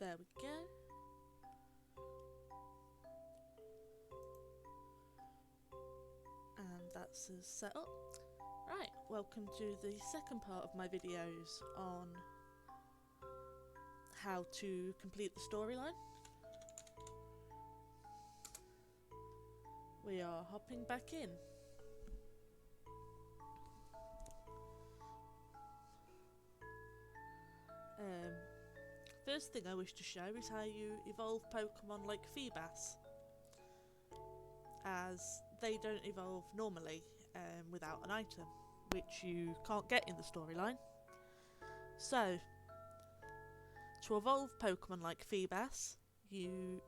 There we go. And that's us set up. Right, welcome to the second part of my videos on how to complete the storyline. We are hopping back in. First thing I wish to show is how you evolve Pokemon like Feebas, as they don't evolve normally without an item, which you can't get in the storyline. So, to evolve Pokemon like Feebas, you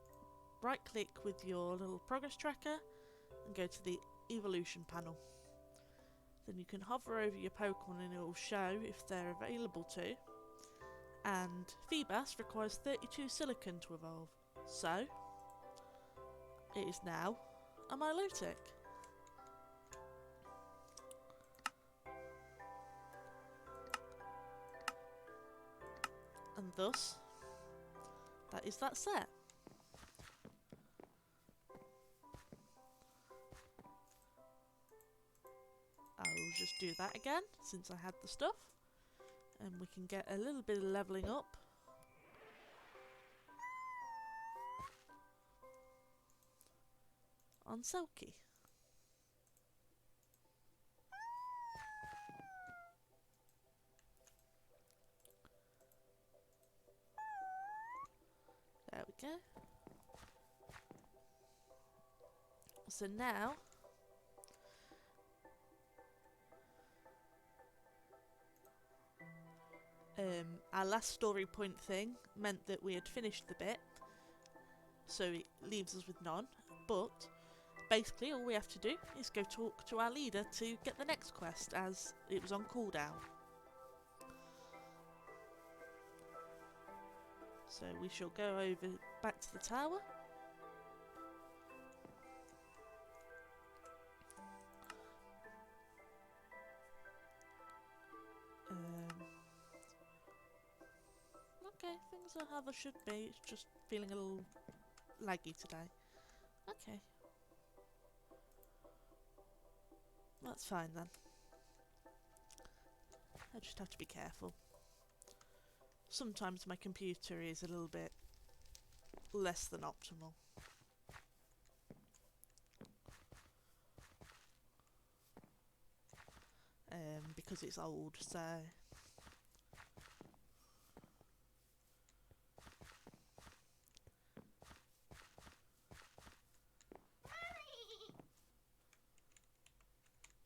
right click with your little progress tracker and go to the evolution panel. Then you can hover over your Pokemon and it will show if they're available to. And Feebas requires 32 silicon to evolve, so it is now a Milotic. And thus, that is that set. I will just do that again since I had the stuff. And we can get a little bit of levelling up. On Selkie. There we go. So now our last story point thing meant that we had finished the bit, so it leaves us with none, but basically all we have to do is go talk to our leader to get the next quest, as it was on cooldown. So we shall go over back to the tower. Okay, things are how they should be. It's just feeling a little laggy today. Okay. That's fine then. I just have to be careful. Sometimes my computer is a little bit less than optimal. Because it's old, so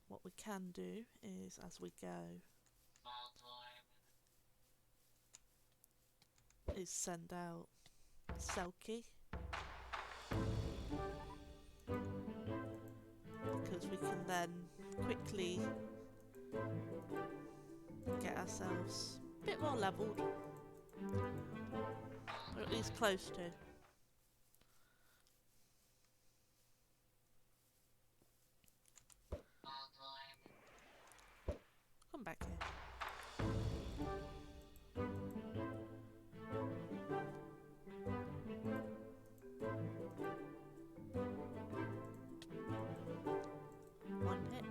what we can do is, as we go, is send out Selkie, because we can then quickly get ourselves a bit more levelled, or at least close to. Come back here. One hit.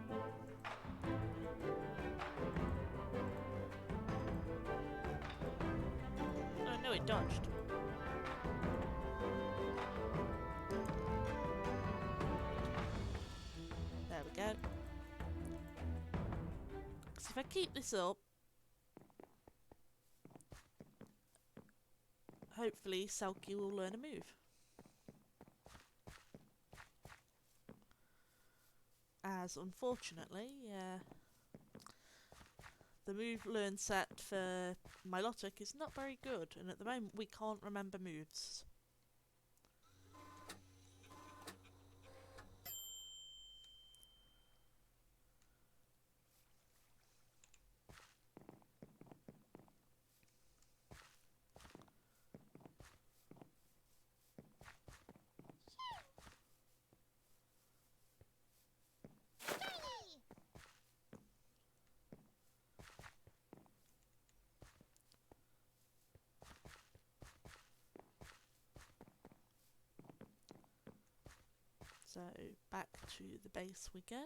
Oh no, it dodged. There we go. So if I keep this up, hopefully Selkie will learn a move. As unfortunately, the move learn set for Milotic is not very good, and at the moment we can't remember moves. So back to the base we go.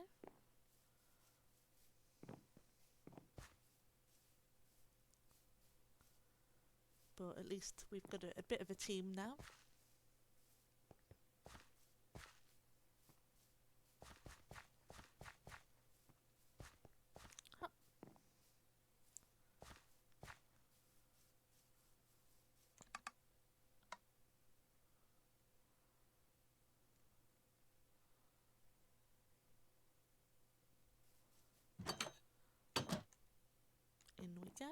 But at least we've got a bit of a team now. In we go.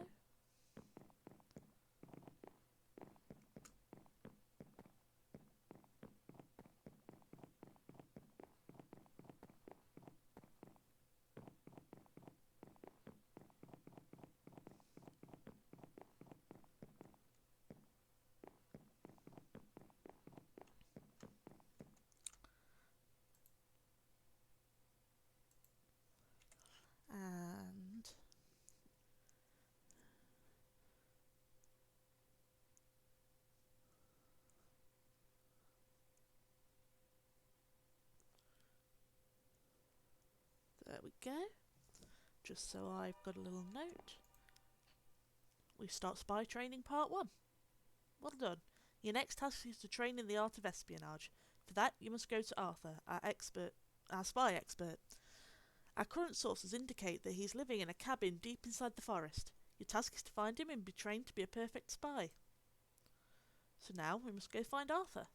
And there we go. Just so I've got a little note. We start spy training part 1. Well done. Your next task is to train in the art of espionage. For that, you must go to Arthur, our spy expert. Our current sources indicate that he's living in a cabin deep inside the forest. Your task is to find him and be trained to be a perfect spy. So now we must go find Arthur.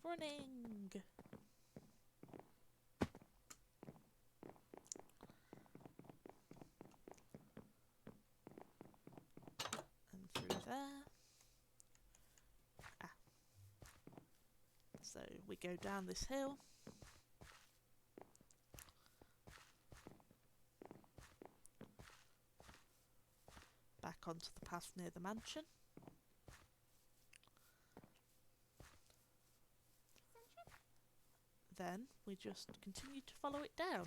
Running! And through there. So we go down this hill. Back onto the path near the mansion. Then we just continue to follow it down.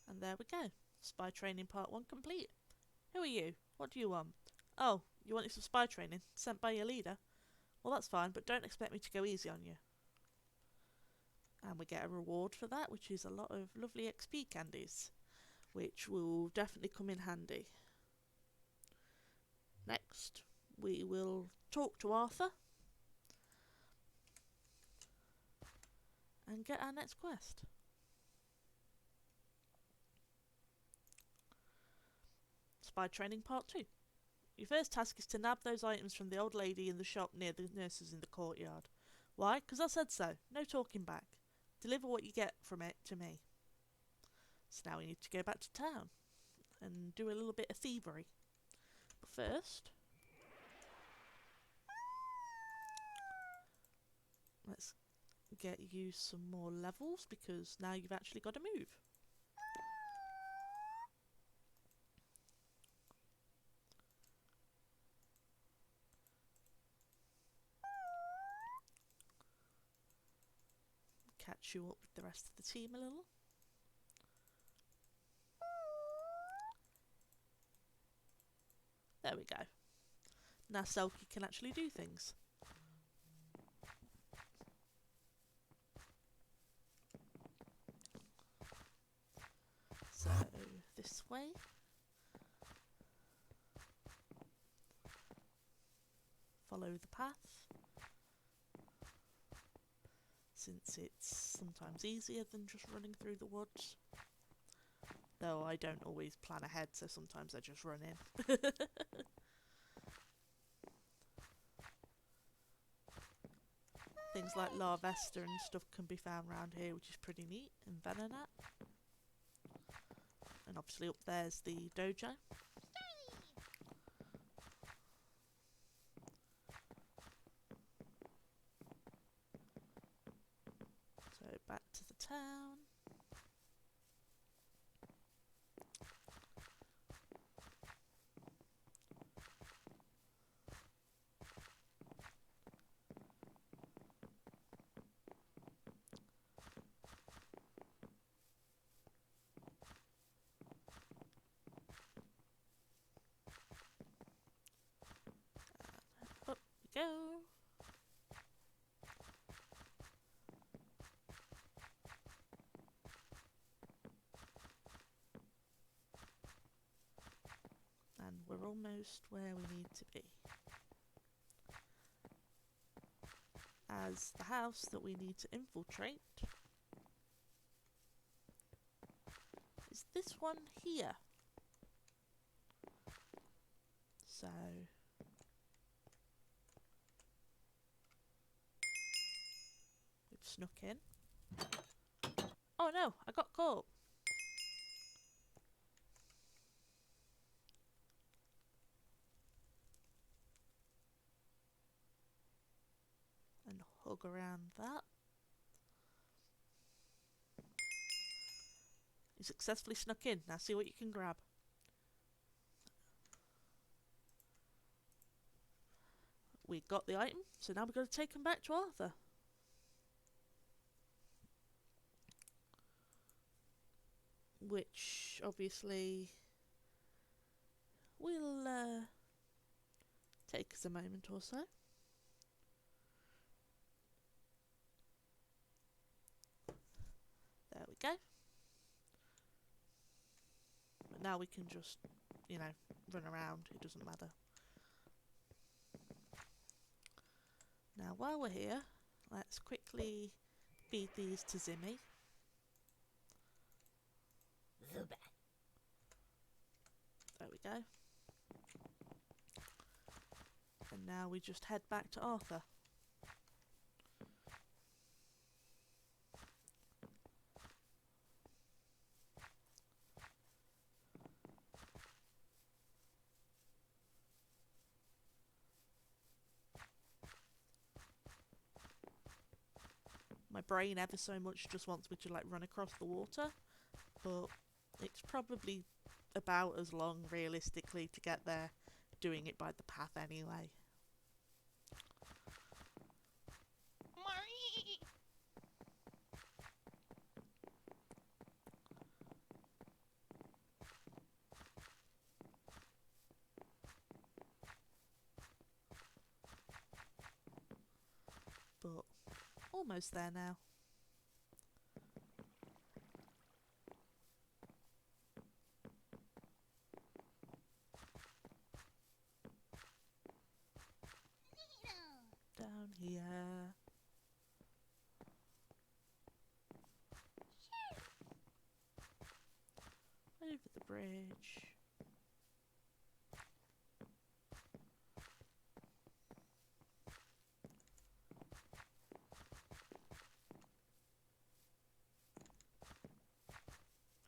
And there we go. Spy training part 1 complete. Who are you? What do you want? Oh, you wanted some spy training sent by your leader? Well, that's fine, but don't expect me to go easy on you. And we get a reward for that, which is a lot of lovely XP candies, which will definitely come in handy. Next, we will talk to Arthur and get our next quest. Spy training part 2. Your first task is to nab those items from the old lady in the shop near the nurses in the courtyard. Why? 'Cause I said so. No talking back. Deliver what you get from it to me. So now we need to go back to town and do a little bit of thievery. But first, let's get you some more levels, because now you've actually got to move. Catch you up with the rest of the team a little. There we go. Now Selkie can actually do things. So this way. Follow the path, since it's sometimes easier than just running through the woods. Though I don't always plan ahead, so sometimes I just run in. Things like Larvesta and stuff can be found around here, which is pretty neat, and Venonat. And obviously up there's the dojo. So back to the town. almost where we need to be. As the house that we need to infiltrate is this one here. So we've snuck in. Oh no, I got caught. And hug around that. You successfully snuck in. Now see what you can grab. We got the item, so now we've got to take him back to Arthur. Which obviously will take us a moment or so. There we go. But now we can just, you know, run around. It doesn't matter. Now while we're here, let's quickly feed these to Zimmy. There we go. And now we just head back to Arthur. My brain ever so much just wants me to like run across the water, but it's probably about as long realistically to get there doing it by the path anyway. But almost there now. Down here. Over the bridge.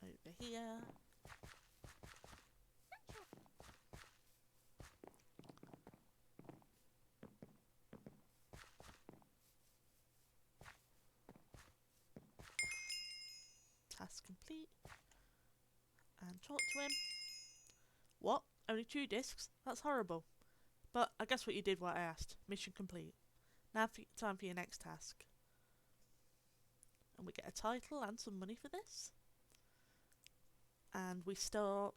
Over here. Task complete. And talk to him. What? Only 2 discs? That's horrible. But I guess what you did what I asked. Mission complete. Now time for your next task. And we get a title and some money for this. And we start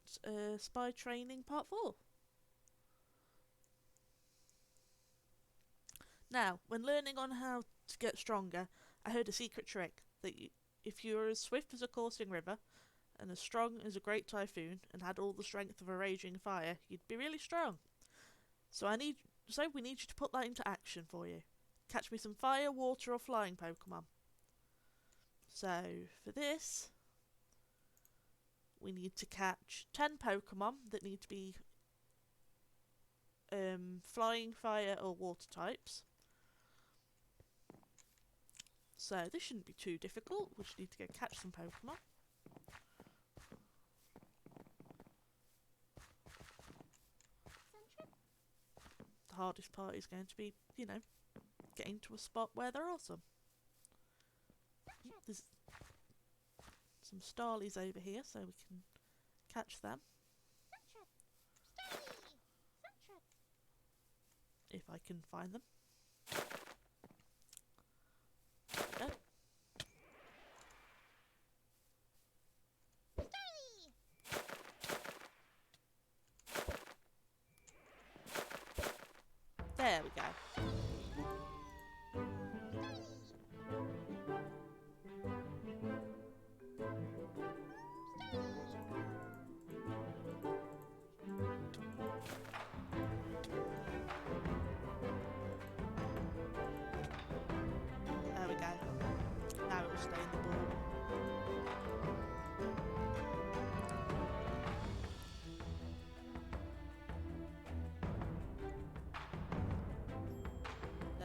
spy training part 4. Now, when learning on how to get stronger, I heard a secret trick that if you're as swift as a coursing river and as strong as a great typhoon and had all the strength of a raging fire, you'd be really strong. So we need you to put that into action for you. Catch me some fire, water or flying Pokemon. So for this, we need to catch 10 Pokemon that need to be flying, fire or water types. So this shouldn't be too difficult. We just need to go catch some Pokemon. The hardest part is going to be, you know, getting to a spot where they're awesome. There's some Starlies over here, so we can catch them. If I can find them. There we go. There we go.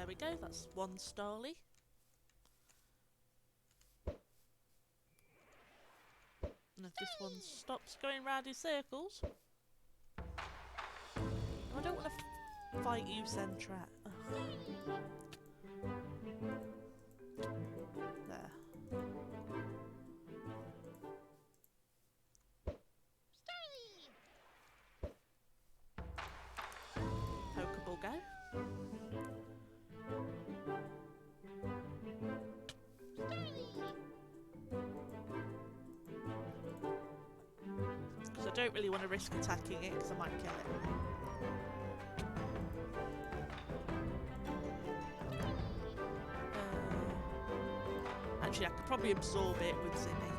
There we go, that's one Starly. And if this one stops going round in circles... I don't want to fight you, Sentret. There. Pokeball go. Because I don't really want to risk attacking it because I might kill it. Actually, I could probably absorb it with Zinni.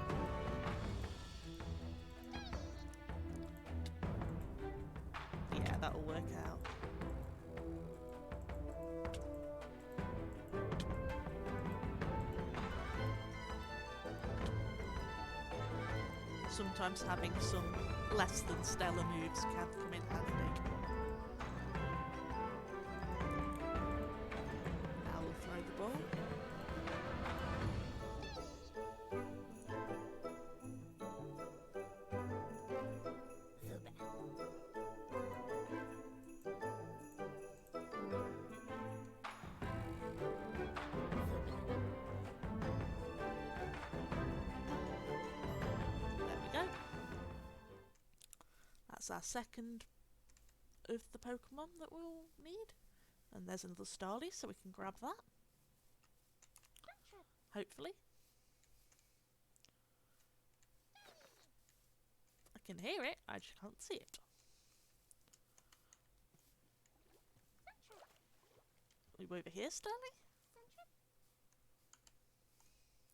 Yeah, that'll work out. Sometimes having some less than stellar moves can come in handy. Now we'll throw the ball. That's our second of the Pokemon that we'll need. And there's another Starly, so we can grab that. Hopefully. I can hear it, I just can't see it. Are you over here, Starly?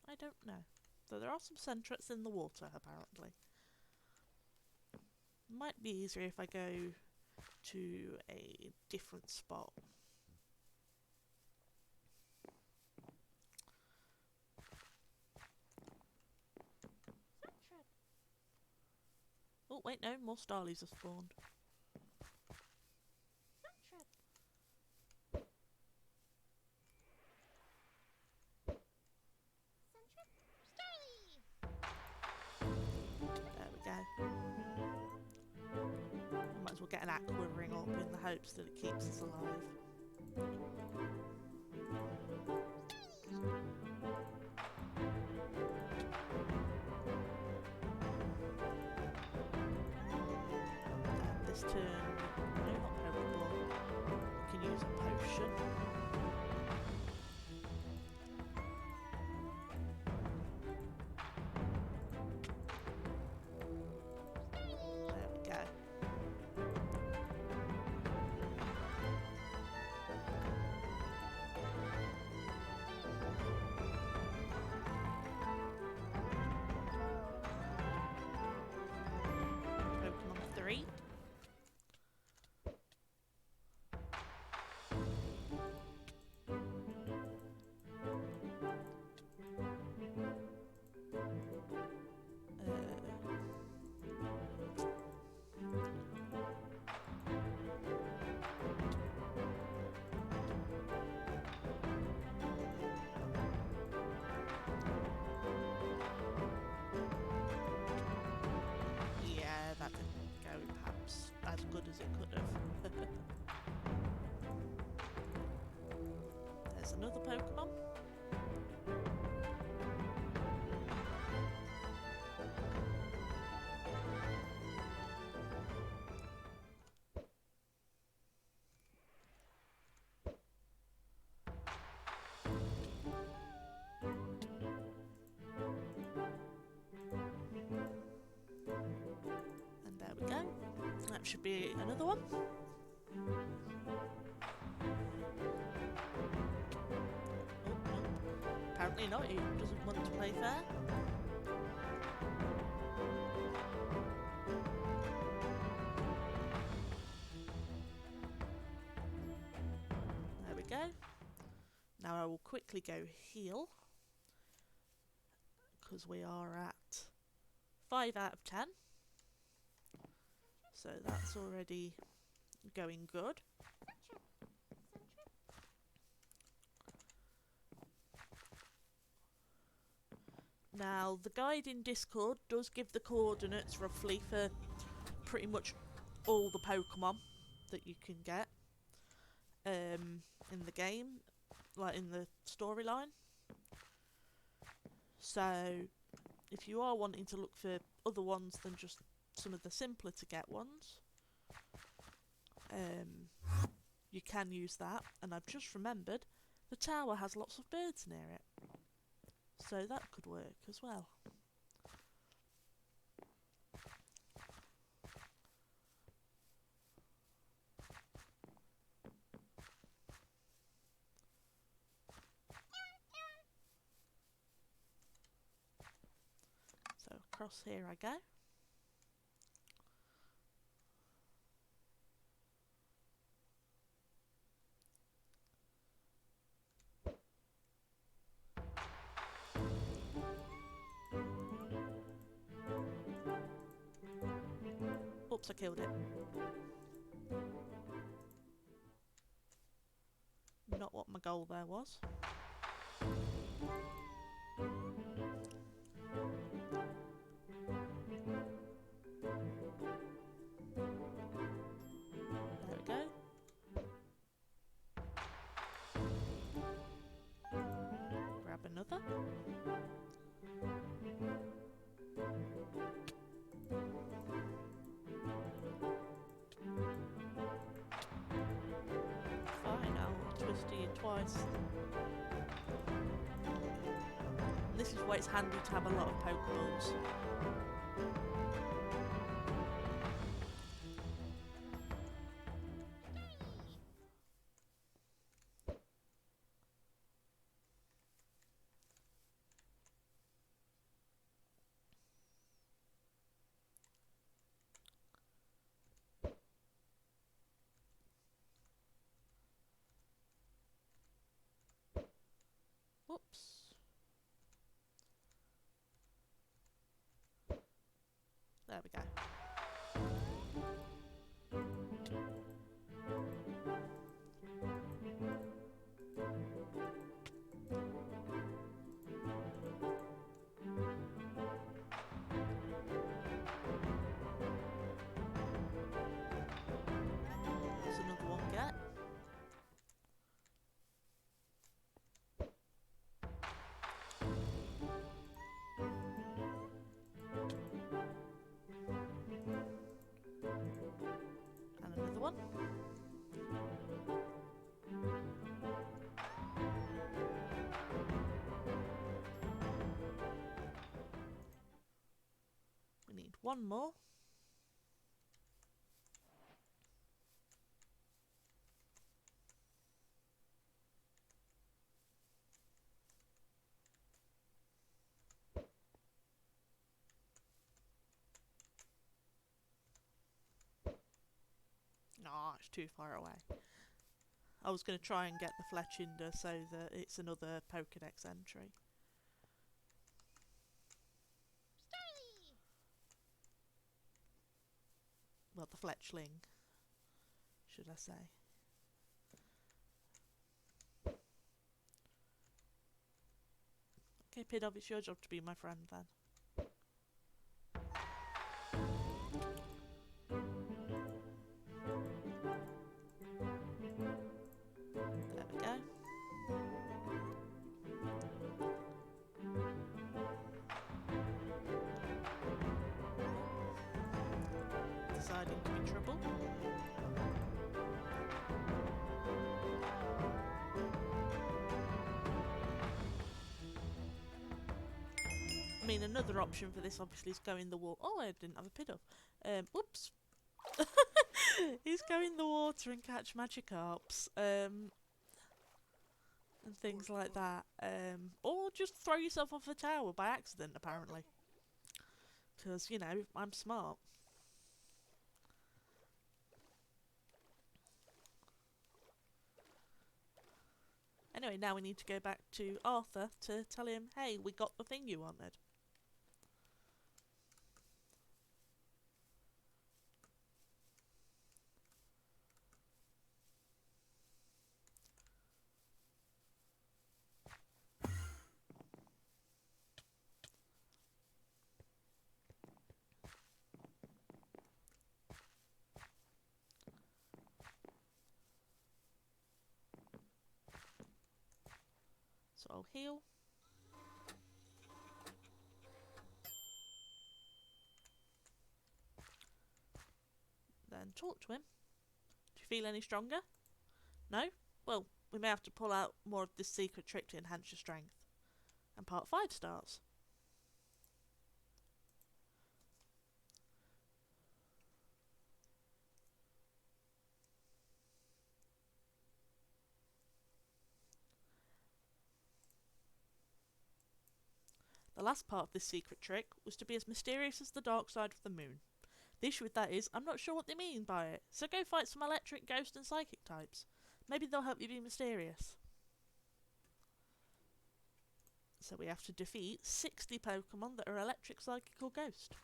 I don't know. Though there are some Sentrets in the water, apparently. Might be easier if I go to a different spot. Oh wait, no, more Starlies have spawned. There we go. Might as well get an Aqua Ring up in the hopes that it keeps us alive. And this turn, no, not Pokeball. We can use a potion. As good as it could have. There's another Pokemon. And there we go. That should be another one. Oh, no. Apparently not, he doesn't want to play fair. There we go. Now I will quickly go heal, because we are at 5 out of 10. So that's already going good. Now, the guide in Discord does give the coordinates roughly for pretty much all the Pokemon that you can get in the game, like in the storyline. So, if you are wanting to look for other ones than just some of the simpler to get ones, you can use that. And I've just remembered the tower has lots of birds near it, so that could work as well. So across here I go. Oops, I killed it. Not what my goal there was. There we go. Grab another. Fine, I'll twist you twice. And this is why it's handy to have a lot of Pokeballs. Whoops. There we go. There's another one get. And another one. We need one more. No, it's too far away. I was going to try and get the Fletchinder so that it's another Pokédex entry. Well, the Fletchling, should I say. Okay, Pidove, it's your job to be my friend then. There we go. Deciding to be trouble. I mean, another option for this obviously is go in the water. Oh, I didn't have a Pidove. Oops. He's go in the water and catch Magikarps. And things like that. Or just throw yourself off the tower by accident, apparently. Because, you know, I'm smart. Anyway, now we need to go back to Arthur to tell him, hey, we got the thing you wanted. So I'll heal. Then talk to him. Do you feel any stronger? No? Well, we may have to pull out more of this secret trick to enhance your strength. And part 5 starts. The last part of this secret trick was to be as mysterious as the dark side of the moon. The issue with that is, I'm not sure what they mean by it, so go fight some electric, ghost and psychic types. Maybe they'll help you be mysterious. So we have to defeat 60 Pokemon that are electric, psychic or ghost.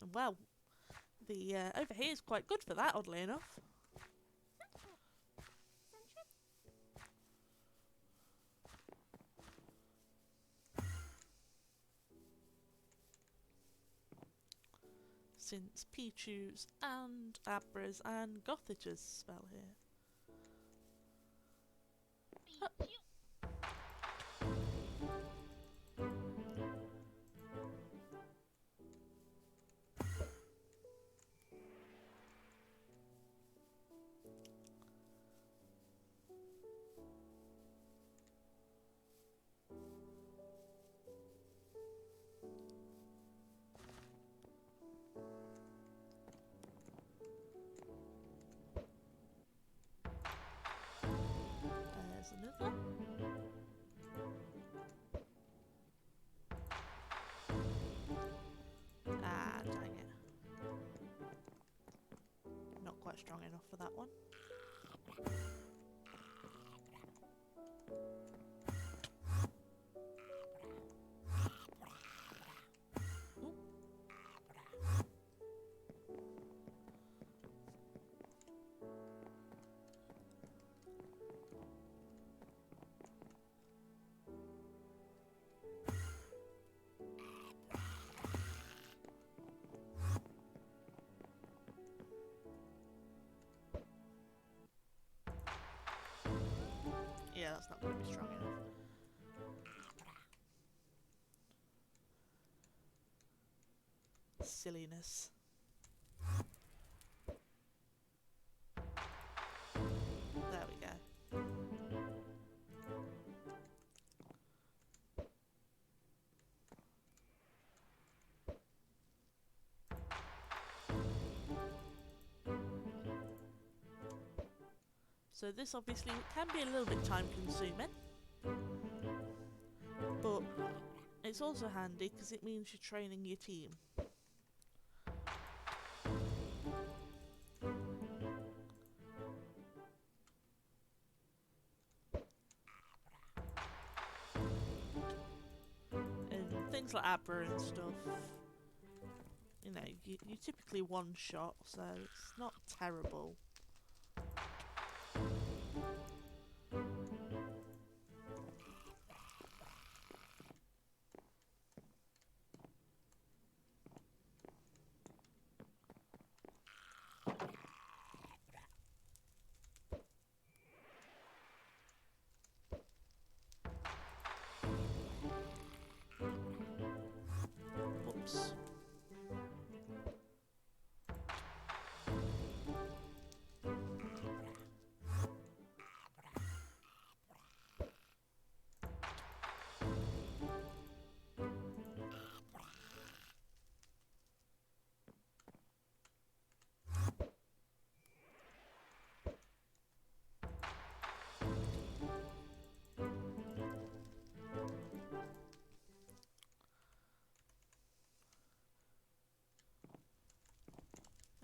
And well, the over here is quite good for that, oddly enough. Since Pichu's and Abra's and Gothita's spell here. Oh. There's another. Ah, dang it. Not quite strong enough for that one. Ooh. Yeah, that's not going to be strong enough. Silliness. There we go. So this obviously can be a little bit time consuming, but it's also handy because it means you're training your team. And things like Abra and stuff, you know, you typically one shot, so it's not terrible. Whoops.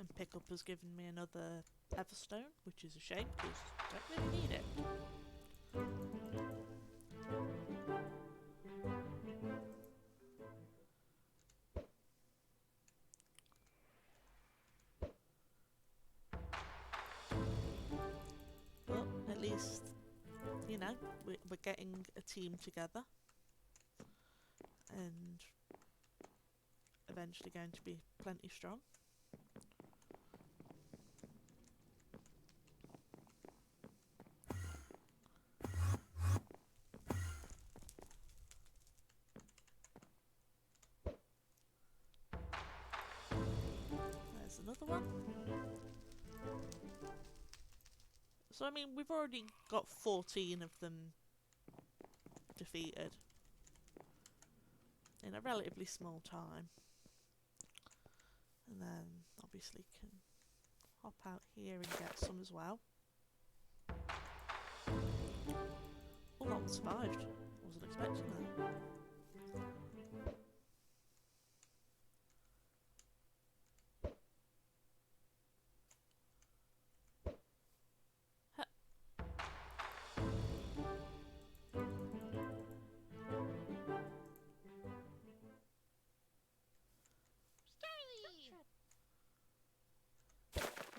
And Pickup has given me another Everstone, which is a shame because I don't really need it. But at least, you know, we're getting a team together and eventually going to be plenty strong. another one. So I mean, we've already got 14 of them defeated in a relatively small time. And then obviously can hop out here and get some as well. Oh, that one survived. Wasn't expecting that.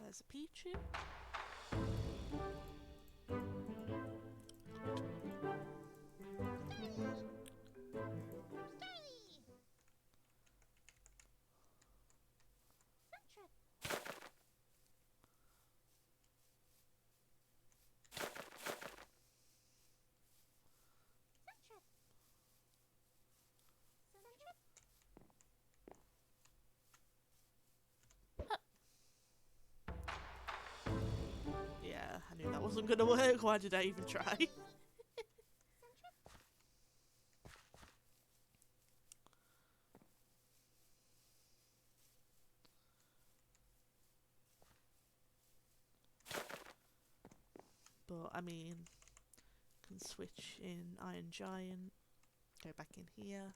There's a Pichu. Yeah, I knew that wasn't going to work. Why did I even try? But, I mean, can switch in Iron Giant, go back in here.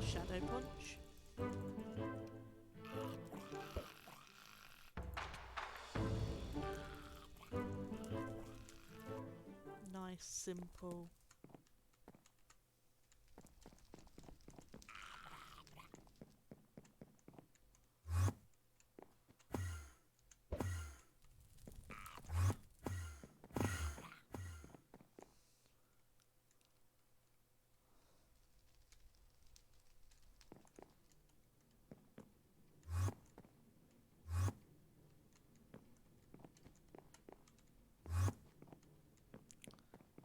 Shadow Punch. Nice, simple.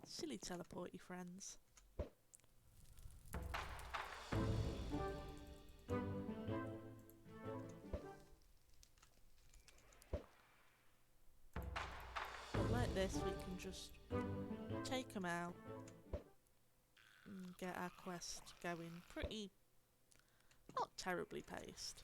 Silly teleporty friends. But like this, we can just take them out and get our quest going pretty, not terribly paced.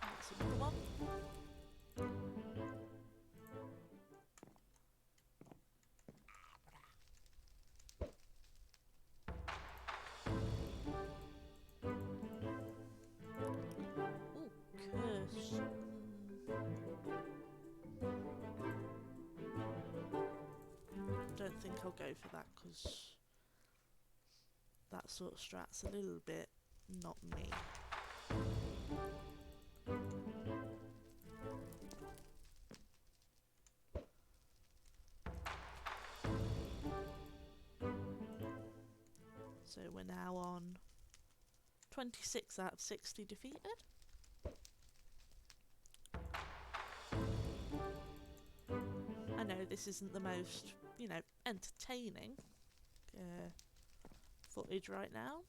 That's another one. Ooh, curse. Don't think I'll go for that because that sort of strat's a little bit not me. So we're now on 26 out of 60 defeated. I know this isn't the most, you know, entertaining footage right now,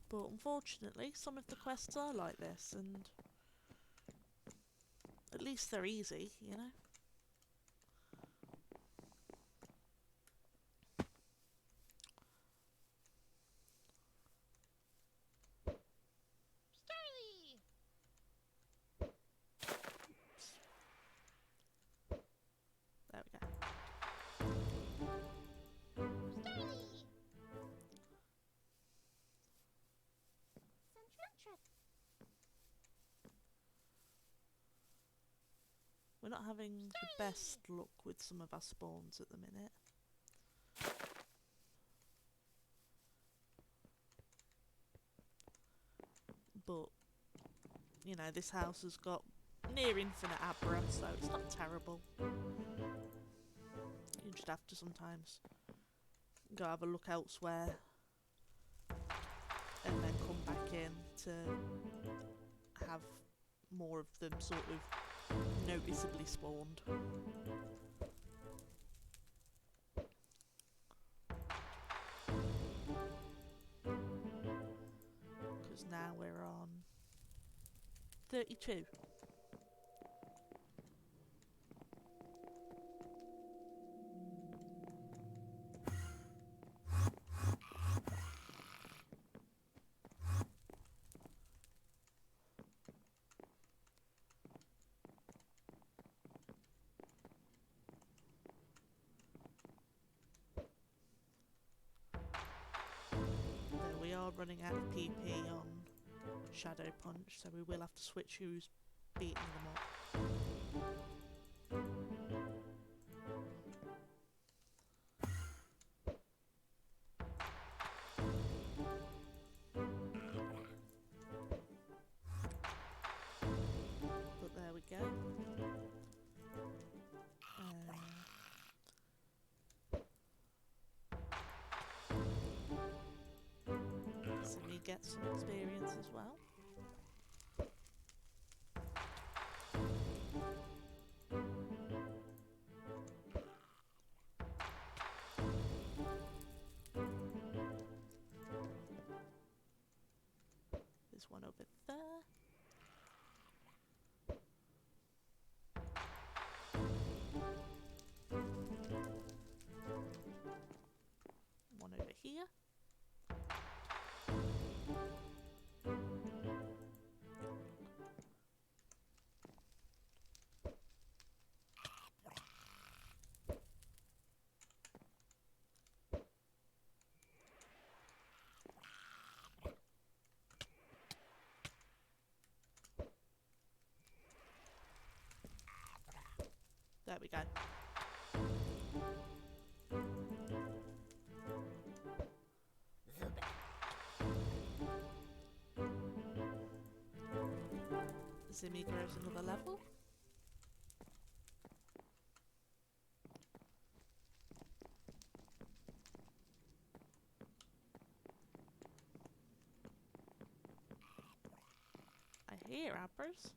but unfortunately some of the quests are like this, and at least they're easy, you know. There we go. We're not having the best luck with some of our spawns at the minute. But you know, this house has got near infinite Abra, so it's not terrible. You just have to sometimes go have a look elsewhere and then come back in to have more of them sort of noticeably spawned. Because now we're on 32. We are running out of PP on Shadow Punch, so we will have to switch who's beating them up. But there we go. So we get some experience as well. There's one over there. One over here. There we go. Zimmy grows another level. I hear Abras.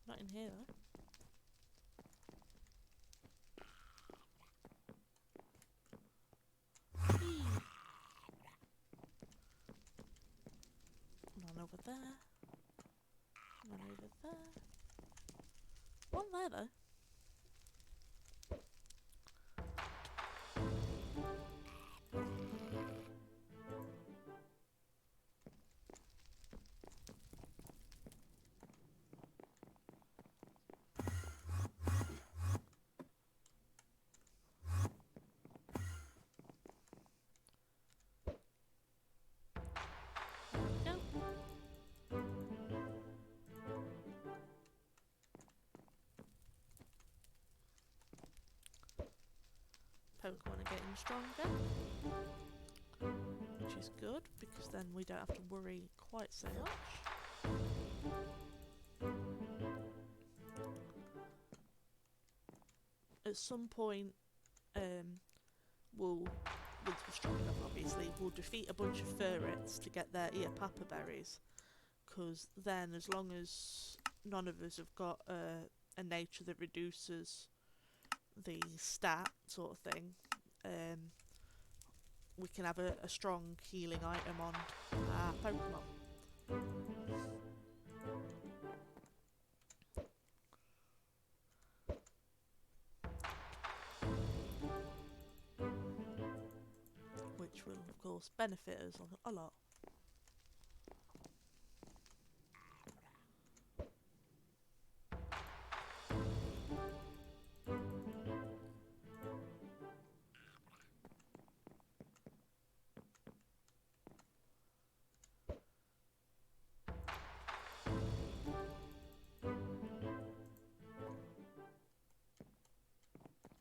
Not in here though. One over there. One over there. One there though. Pokemon are getting stronger, which is good because then we don't have to worry quite so much. At some point, once we're strong enough, obviously, we'll defeat a bunch of ferrets to get their ear papa berries, because then as long as none of us have got a nature that reduces the stat sort of thing, we can have a strong healing item on our Pokemon. Which will of course benefit us a lot.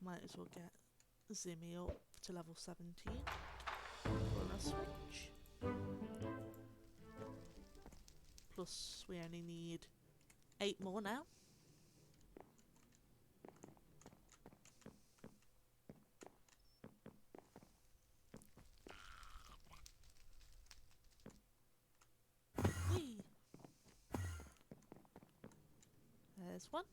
Might as well get Zimmy up to level 17 for a switch. Plus we only need 8 more now. Whee! There's one.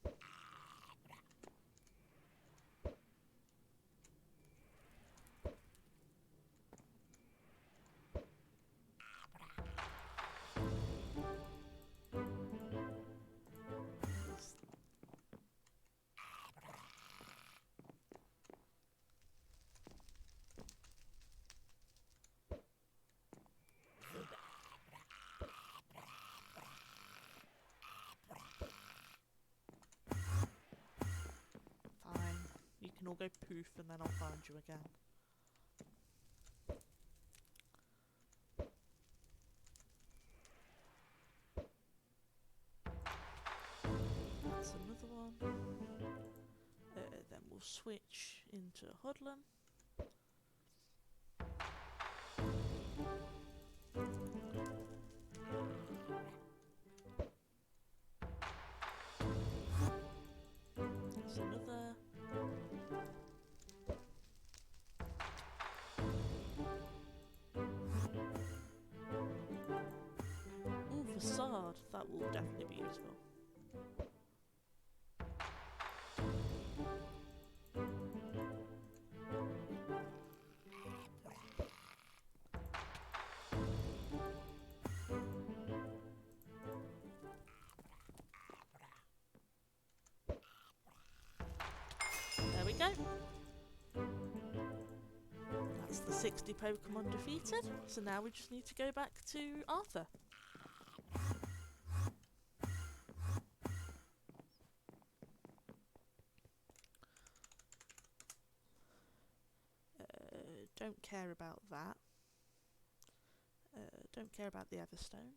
You can all go poof and then I'll find you again. That's another one. Then we'll switch into Hoodlum. That's another. Ooh, facade. That will definitely be useful. There we go. That's the 60 Pokemon defeated. So now we just need to go back to Arthur. Don't care about that. Don't care about the Everstone.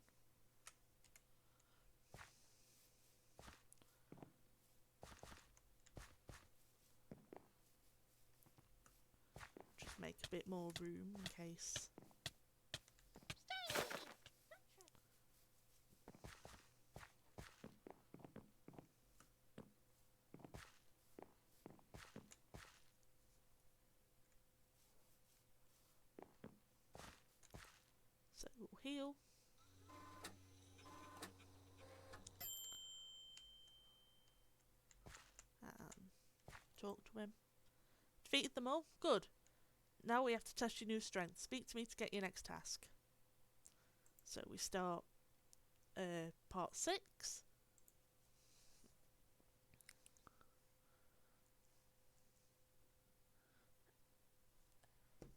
Just make a bit more room in case. So we'll heal. Talk to him. Defeated them all? Good. Now we have to test your new strength. Speak to me to get your next task. So we start part 6.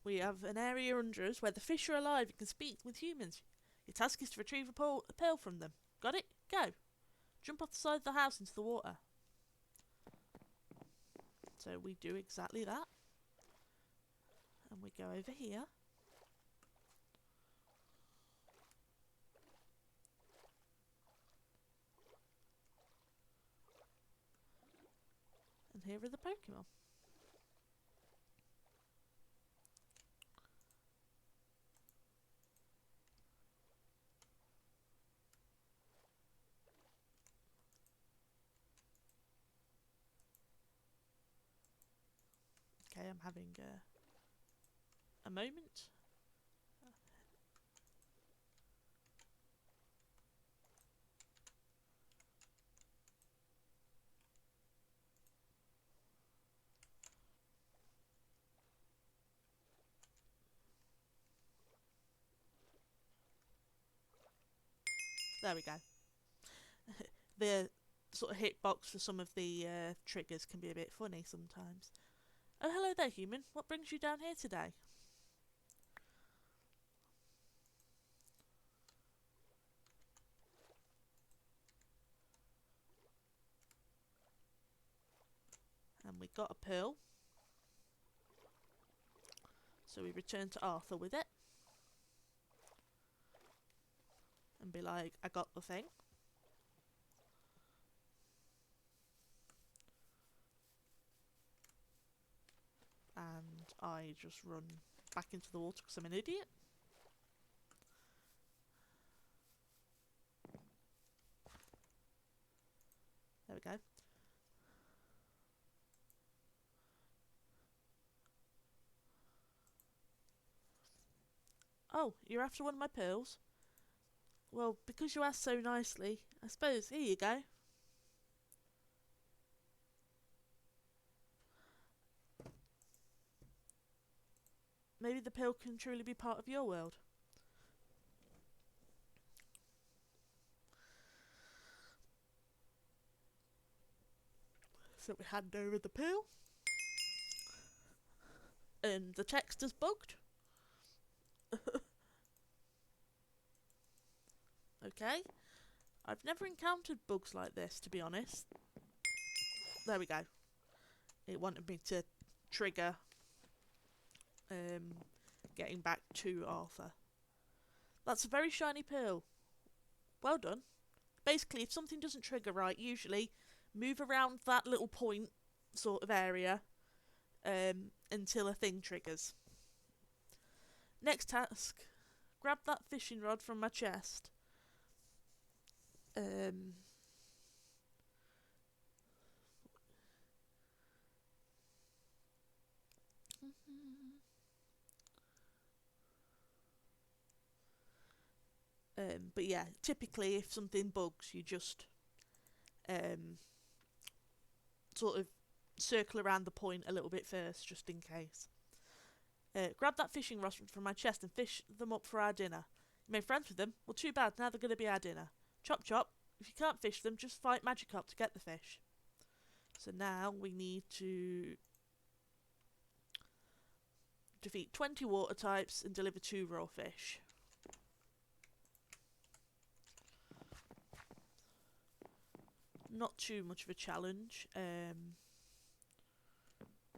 We have an area under us where the fish are alive and can speak with humans. Your task is to retrieve a pearl from them. Got it? Go. Jump off the side of the house into the water. So we do exactly that. And we go over here. And here are the Pokemon. Okay, I'm having a moment. There we go. The sort of hitbox for some of the triggers can be a bit funny sometimes. Oh, hello there, human. What brings you down here today? And we got a pearl. So we return to Arthur with it. And be like, I got the thing. and I just run back into the water because I'm an idiot. There we go. Oh, you're after one of my pearls? Well, because you asked so nicely, I suppose, here you go. Maybe the pearl can truly be part of your world. So we hand over the pearl. And the text is bugged. Okay. I've never encountered bugs like this, to be honest. There we go. It wanted me to trigger getting back to Arthur. That's a very shiny pearl. Well done. Basically, if something doesn't trigger right, usually move around that little point sort of area until a thing triggers. Next task, grab that fishing rod from my chest. But yeah, typically if something bugs, you just sort of circle around the point a little bit first, just in case. Grab that fishing rod from my chest and fish them up for our dinner. You made friends with them? Well, too bad, now they're going to be our dinner. Chop chop. If you can't fish them, just fight Magikarp to get the fish. So now we need to defeat 20 water types and deliver 2 raw fish. Not too much of a challenge,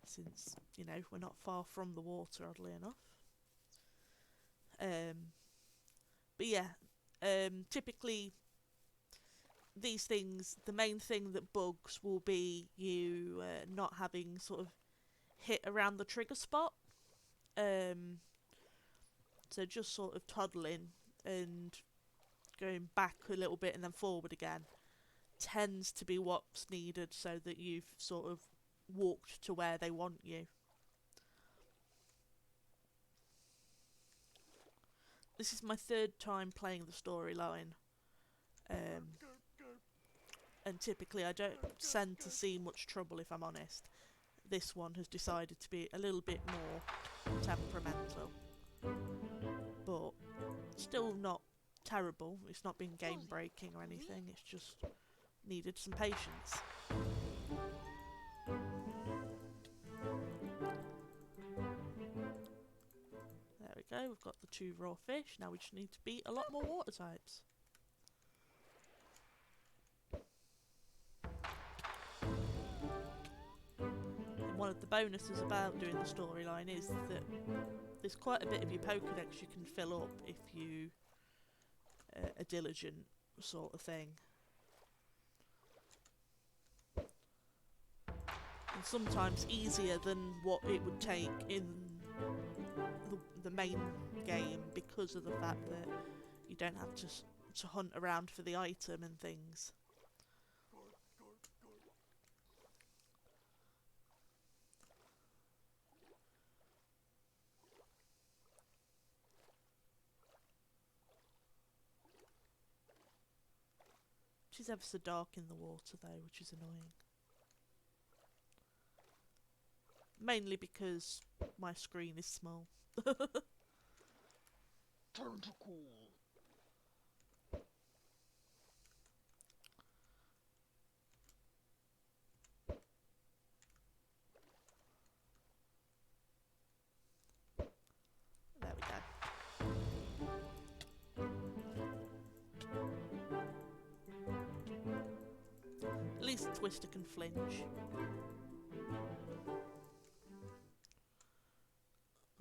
since, you know, we're not far from the water, oddly enough. But yeah, typically these things, the main thing that bugs will be you not having sort of hit around the trigger spot. So just sort of toddling and going back a little bit and then forward again tends to be what's needed so that you've sort of walked to where they want you. This is my 3rd time playing the storyline, and typically I don't tend to see much trouble, if I'm honest. This one has decided to be a little bit more temperamental, but still not terrible. It's not been game breaking or anything, it's just needed some patience. There we go, we've got the 2 raw fish. Now we just need to beat a lot more water types. And one of the bonuses about doing the storyline is that there's quite a bit of your Pokédex you can fill up if you are diligent, sort of thing. And sometimes easier than what it would take in the main game, because of the fact that you don't have to hunt around for the item and things. She's ever so dark in the water though, which is annoying. Mainly because my screen is small. Tentacle. There we go. At least Twister can flinch.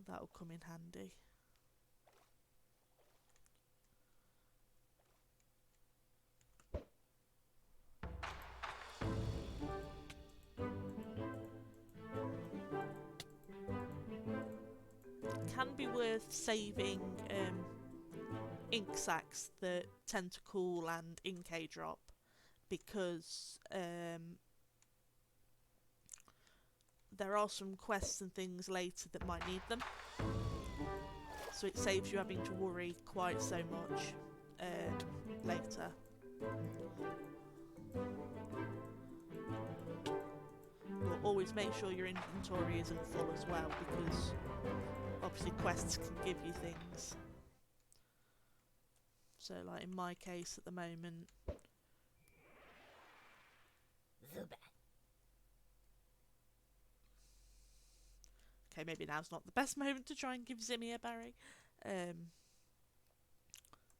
That'll come in handy. can be worth saving ink sacs that tentacle and ink drop, because there are some quests and things later that might need them, so it saves you having to worry quite so much later. But always make sure your inventory isn't full as well, because obviously quests can give you things. So like in my case at the moment, okay, maybe now's not the best moment to try and give Zimmy a berry,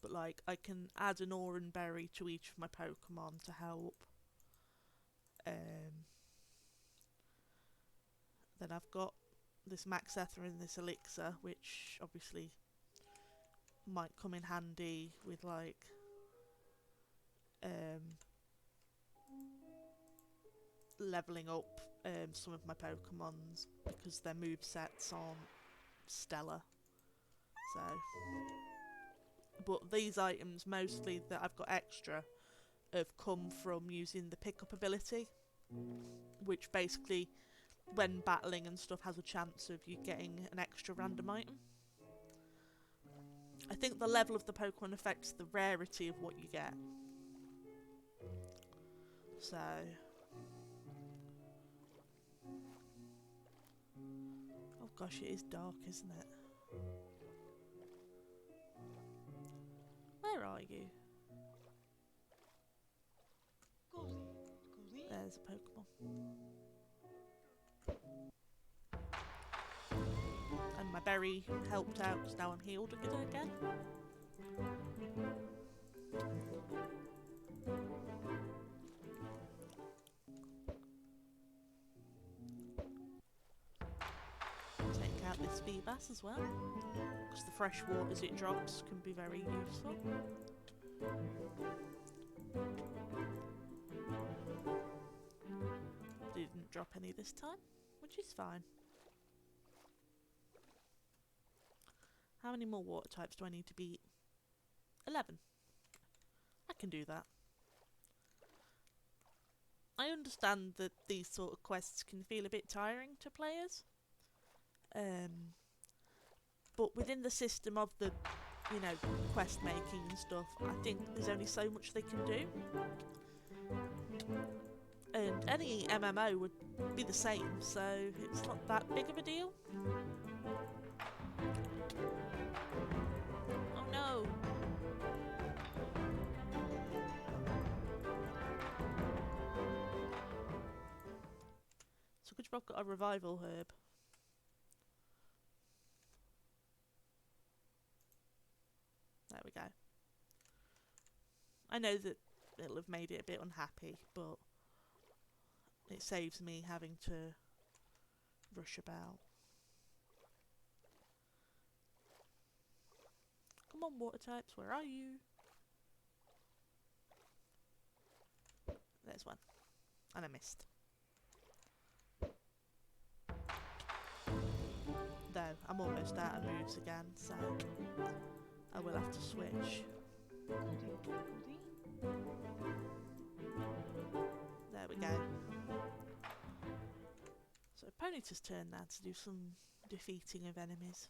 but like I can add an orange berry to each of my Pokemon to help. Then I've got this Max Ether and this Elixir, which obviously might come in handy with like leveling up some of my Pokemons, because their movesets aren't stellar. So, but these items mostly that I've got extra have come from using the pickup ability, which basically when battling and stuff has a chance of you getting an extra random item. I think the level of the Pokemon affects the rarity of what you get. So oh gosh, it is dark, isn't it? Where are you? There's a Pokemon. And my berry helped out because now I'm healed again. Take out this Feebas as well, because the fresh waters it drops can be very useful. Didn't drop any this time, which is fine. How many more water types do I need to beat? 11. I can do that. I understand that these sort of quests can feel a bit tiring to players. But within the system of the, you know, quest making and stuff, I think there's only so much they can do. And any MMO would be the same, so it's not that big of a deal. Oh no! So good job I've got a revival herb. There we go. I know that it'll have made it a bit unhappy, but it saves me having to rush about. Come on, water types, where are you? There's one. And I missed. Though, I'm almost out of moves again, so I will have to switch. There we go. So Ponyta's turn now to do some defeating of enemies.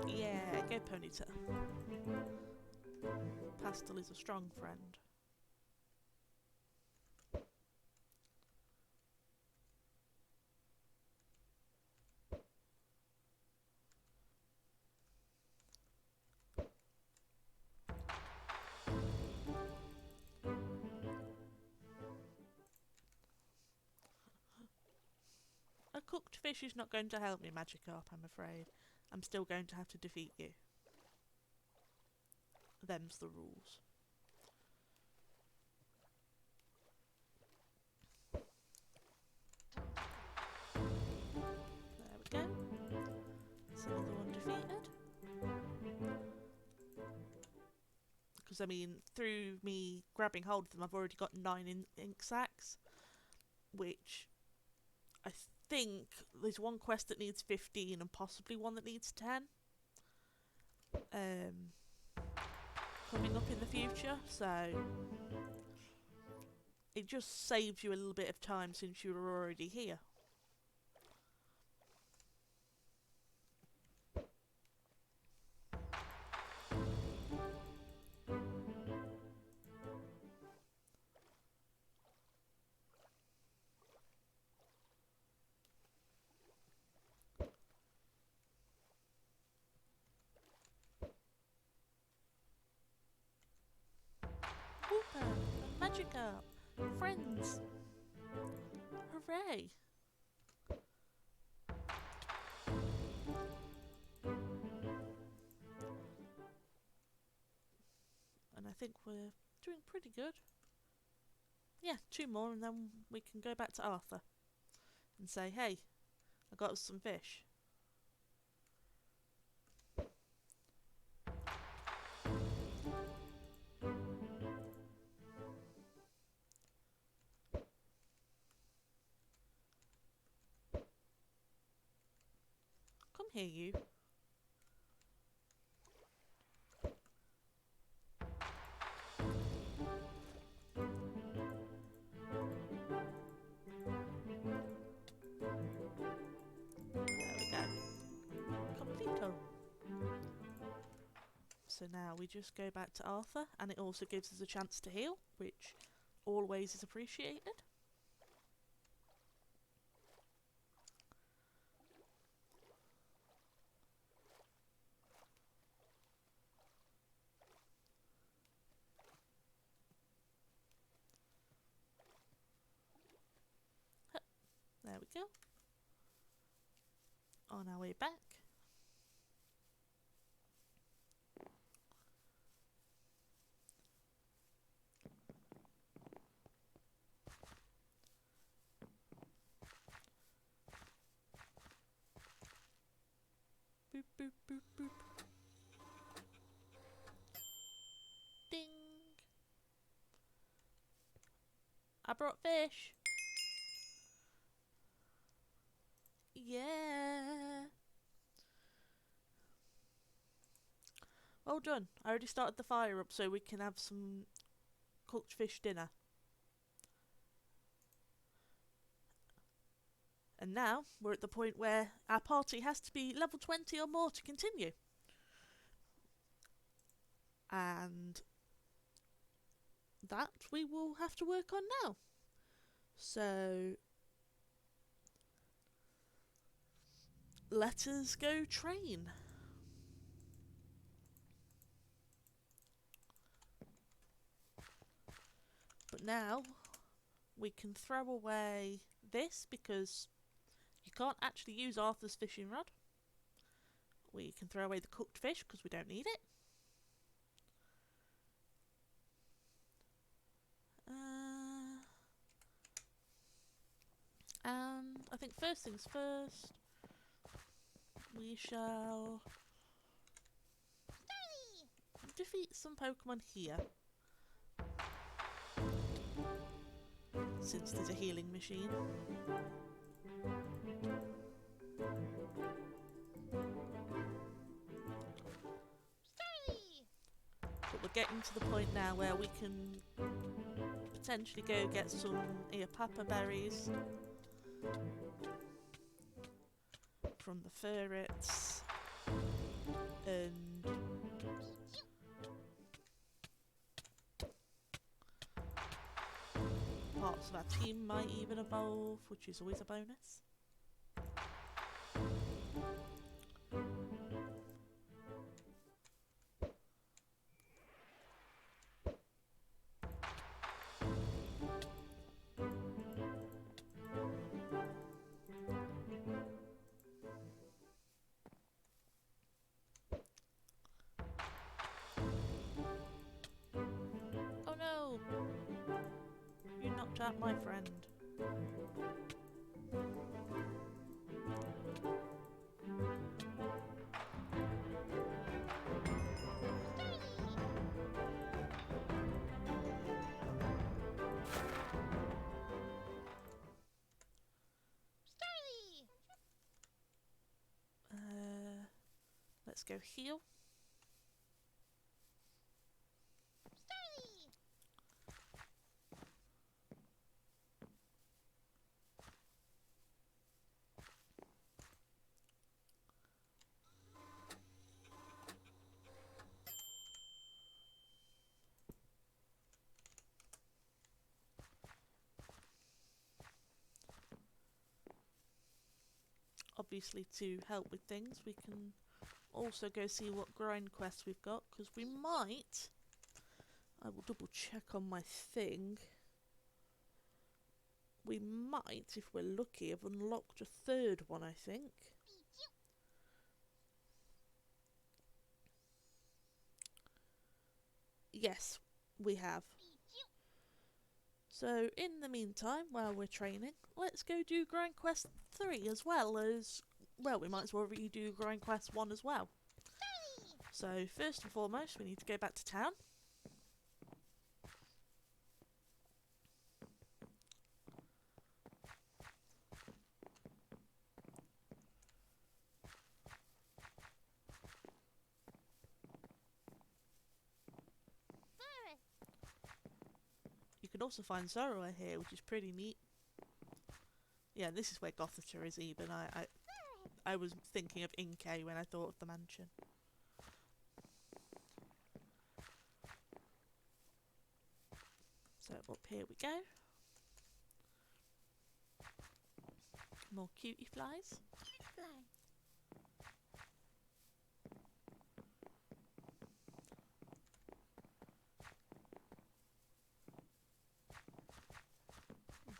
Yeah, go Ponyta. Pastel is a strong friend. A cooked fish is not going to help me, Magikarp, I'm afraid. I'm still going to have to defeat you. Them's the rules. There we go. because I mean, through me grabbing hold of them, I've already got 9 ink sacs, which I think there's one quest that needs 15 and possibly one that needs 10 coming up in the future, so it just saves you a little bit of time since you were already here. Whooper and Magikarp, friends! Hooray! And I think we're doing pretty good. Yeah, 2 more and then we can go back to Arthur and say, hey, I got us some fish. Come here, you. There we go. Completo. So now we just go back to Arthur, and it also gives us a chance to heal, which always is appreciated. There we go. On our way back. Boop, boop, boop, boop. Ding! I brought fish! Yeah! Well done. I already started the fire up so we can have some cooked fish dinner. And now we're at the point where our party has to be level 20 or more to continue. And that we will have to work on now. So let us go train. But now we can throw away this because you can't actually use Arthur's fishing rod. We can throw away the cooked fish because we don't need it. And I think first things first, we shall defeat some Pokemon here. Since there's a healing machine. But we're getting to the point now where we can potentially go get some Eopapa berries from the ferrets and parts of our team might even evolve, which is always a bonus. Oh no! You knocked out my friend. let's go heal. Obviously, to help with things, we can also go see what grind quests we've got, because we might... I will double check on my thing. We might, if we're lucky, have unlocked a third one, I think. Yes, we have. So, in the meantime, while we're training, let's go do Grind Quest 3 as well as... Well, we might as well redo Grind Quest 1 as well. So, first and foremost, we need to go back to town. You can also find Zorua here, which is pretty neat. Yeah, this is where Gothita is even. I was thinking of Inkay when I thought of the mansion. So up here we go. More cutie flies.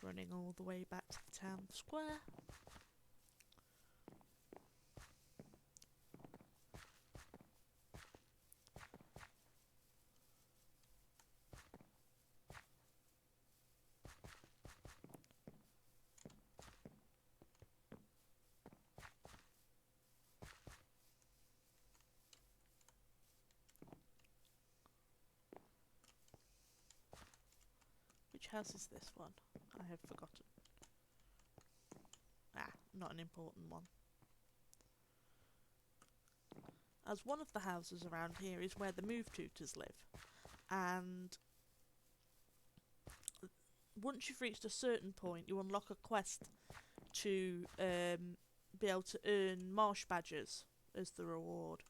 Running all the way back to the town square. Which house is this one? I have forgotten. Ah, not an important one. As one of the houses around here is where the move tutors live. And once you've reached a certain point, you unlock a quest to be able to earn marsh badges as the reward,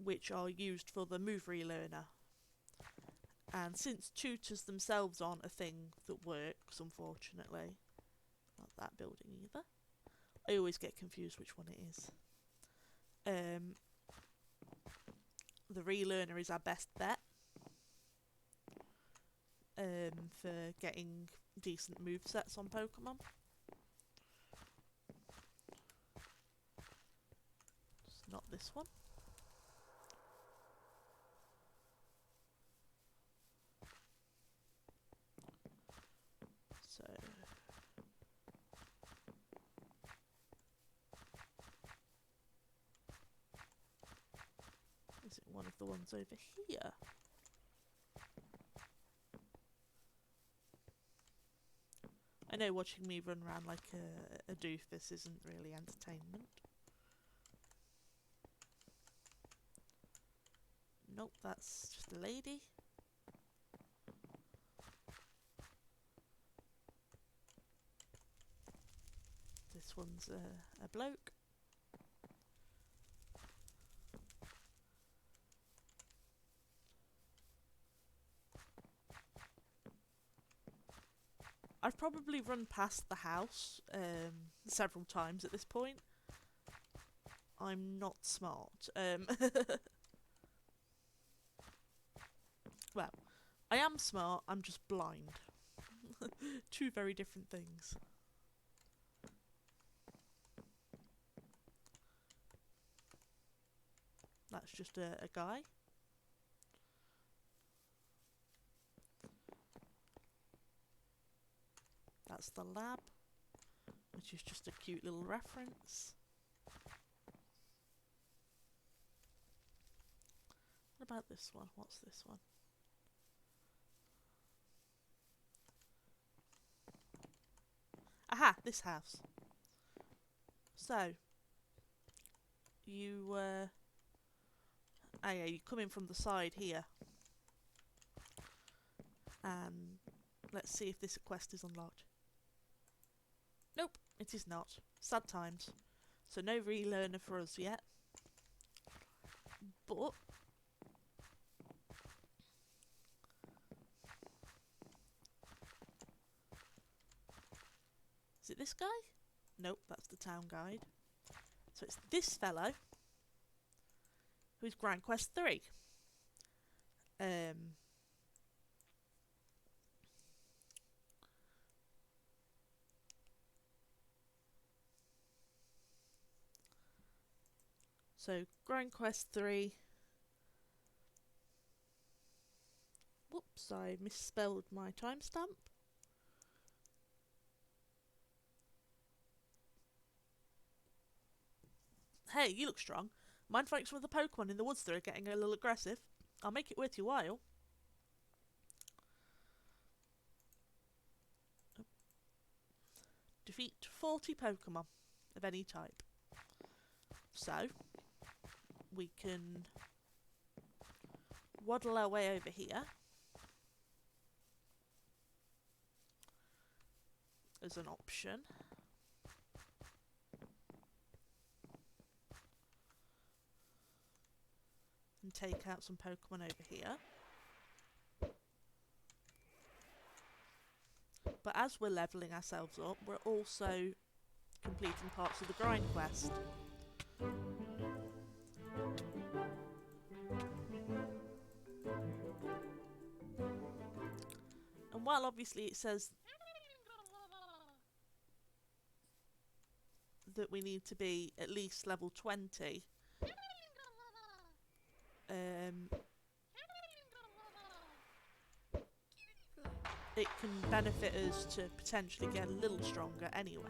which are used for the move relearner. And since tutors themselves aren't a thing that works, unfortunately, not that building either. I always get confused which one it is. The relearner is our best bet for getting decent movesets on Pokemon. It's not this one. So is it one of the ones over here? I know watching me run around like a doofus isn't really entertainment. Nope, that's just a lady. This one's a bloke. I've probably run past the house several times at this point. I'm not smart. Well, I am smart, I'm just blind. Two very different things. That's just a guy. That's the lab, which is just a cute little reference. What about this one? What's this one? Aha! This house. So, you Oh yeah, you come in from the side here. And let's see if this quest is unlocked. Nope, it is not. Sad times. So no relearner for us yet. But is it this guy? Nope, that's the town guide. So it's this fellow who's Grand Quest 3. So Grand Quest 3. Whoops, I misspelled my timestamp. Hey, you look strong. Mind fighting some of the Pokemon in the woods that are getting a little aggressive? I'll make it worth your while. Defeat 40 Pokemon of any type. So, we can waddle our way over here as an option. And take out some Pokemon over here. But as we're levelling ourselves up, we're also completing parts of the grind quest. And while obviously it says that we need to be at least level 20, it can benefit us to potentially get a little stronger anyway.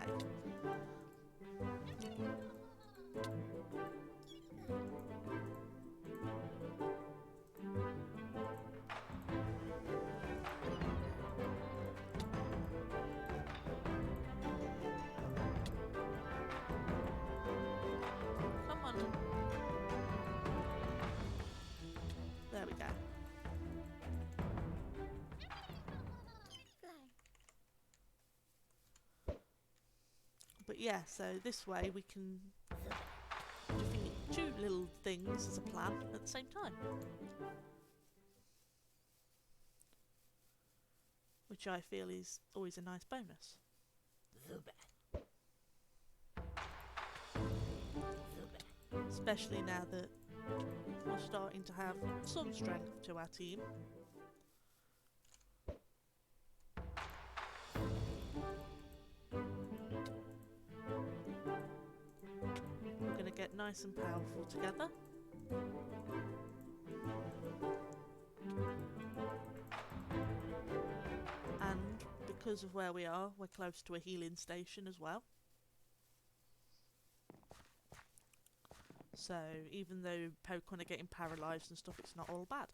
Come on. There we go. But yeah, so this way we can defeat two little things as a plan at the same time. Which I feel is always a nice bonus. Especially now that we're starting to have some strength to our team. We're going to get nice and powerful together. And because of where we are, we're close to a healing station as well. So even though Pokemon are getting paralysed and stuff, it's not all bad.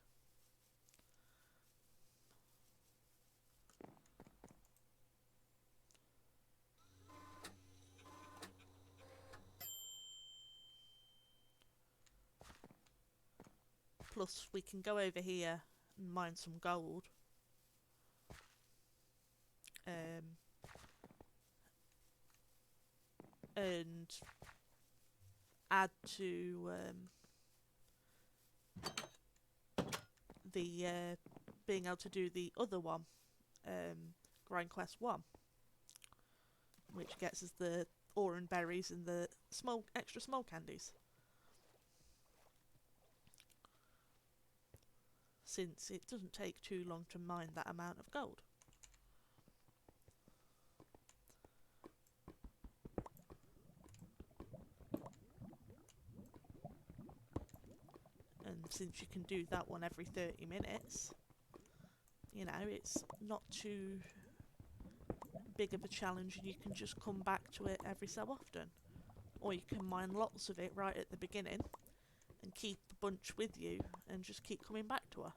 Plus we can go over here and mine some gold. And add to the being able to do the other one, Grind Quest 1, which gets us the Oran berries and the extra small candies. Since it doesn't take too long to mine that amount of gold. And since you can do that one every 30 minutes, you know, it's not too big of a challenge and you can just come back to it every so often. Or you can mine lots of it right at the beginning and keep a bunch with you and just keep coming back to her.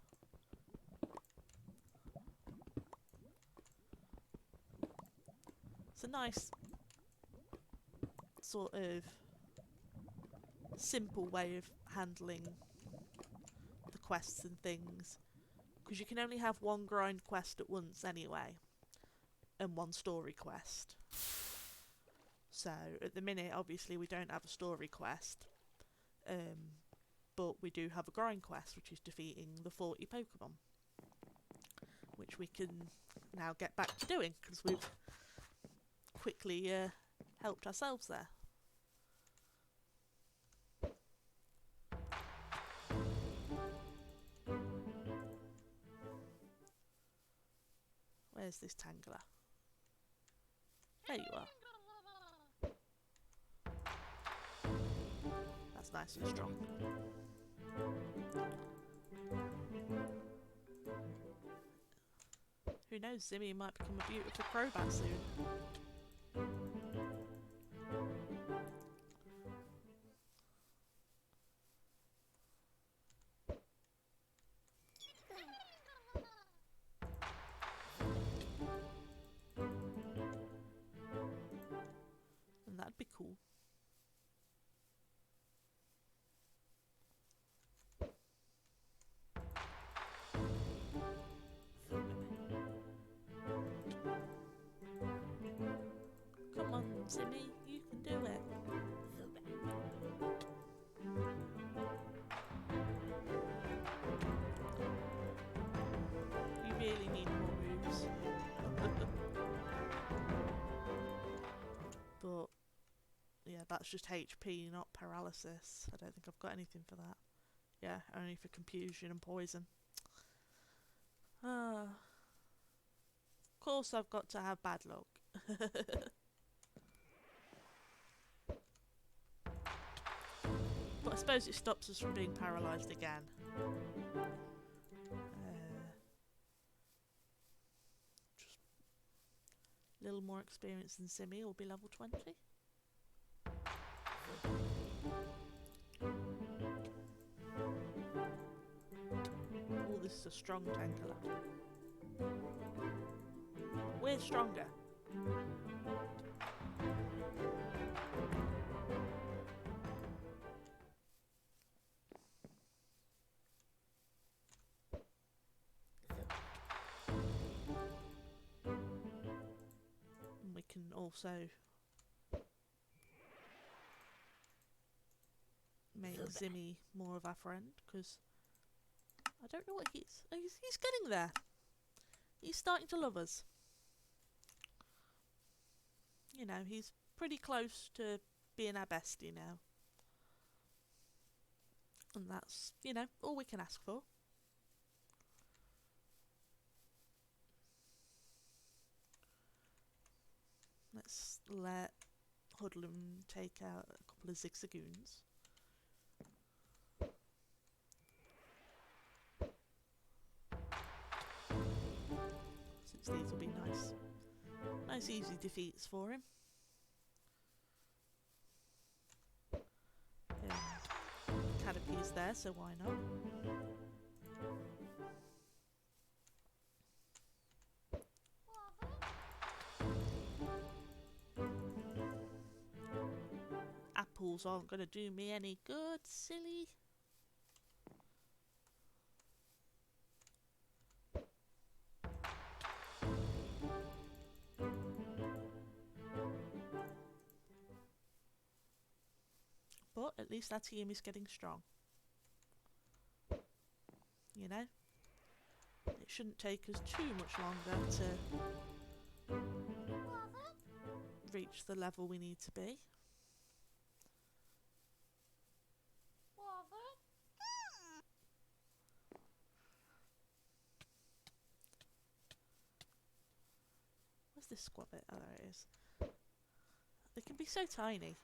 It's a nice sort of simple way of handling quests and things, because you can only have one grind quest at once anyway, and one story quest. So at the minute, obviously, we don't have a story quest, but we do have a grind quest, which is defeating the 40 Pokemon, which we can now get back to doing because we've quickly helped ourselves there. Where's this Tangler? There you are. That's nice and strong. Who knows, Zimmy might become a beautiful Crobat soon. And that'd be cool. Come on, Zimmy, you can do it. You really need more moves. But yeah, that's just HP, not paralysis. I don't think I've got anything for that. Yeah, only for confusion and poison. Of course I've got to have bad luck. But I suppose it stops us from being paralysed again. Just a little more experience than Simi will be level 20. Oh, this is a strong Tangela. We're stronger. And we can also make Zimmy more of our friend, because I don't know what he's getting there. He's starting to love us. You know, he's pretty close to being our bestie now. And that's, you know, all we can ask for. Let's let Hoodlum take out a couple of Zigzagoons. Since these will be nice easy defeats for him. Caterpie's there, so why not? Apples aren't going to do me any good, silly. But at least our team is getting strong. You know? It shouldn't take us too much longer to reach the level we need to be. Where's this squabbit? Oh, there it is. They can be so tiny.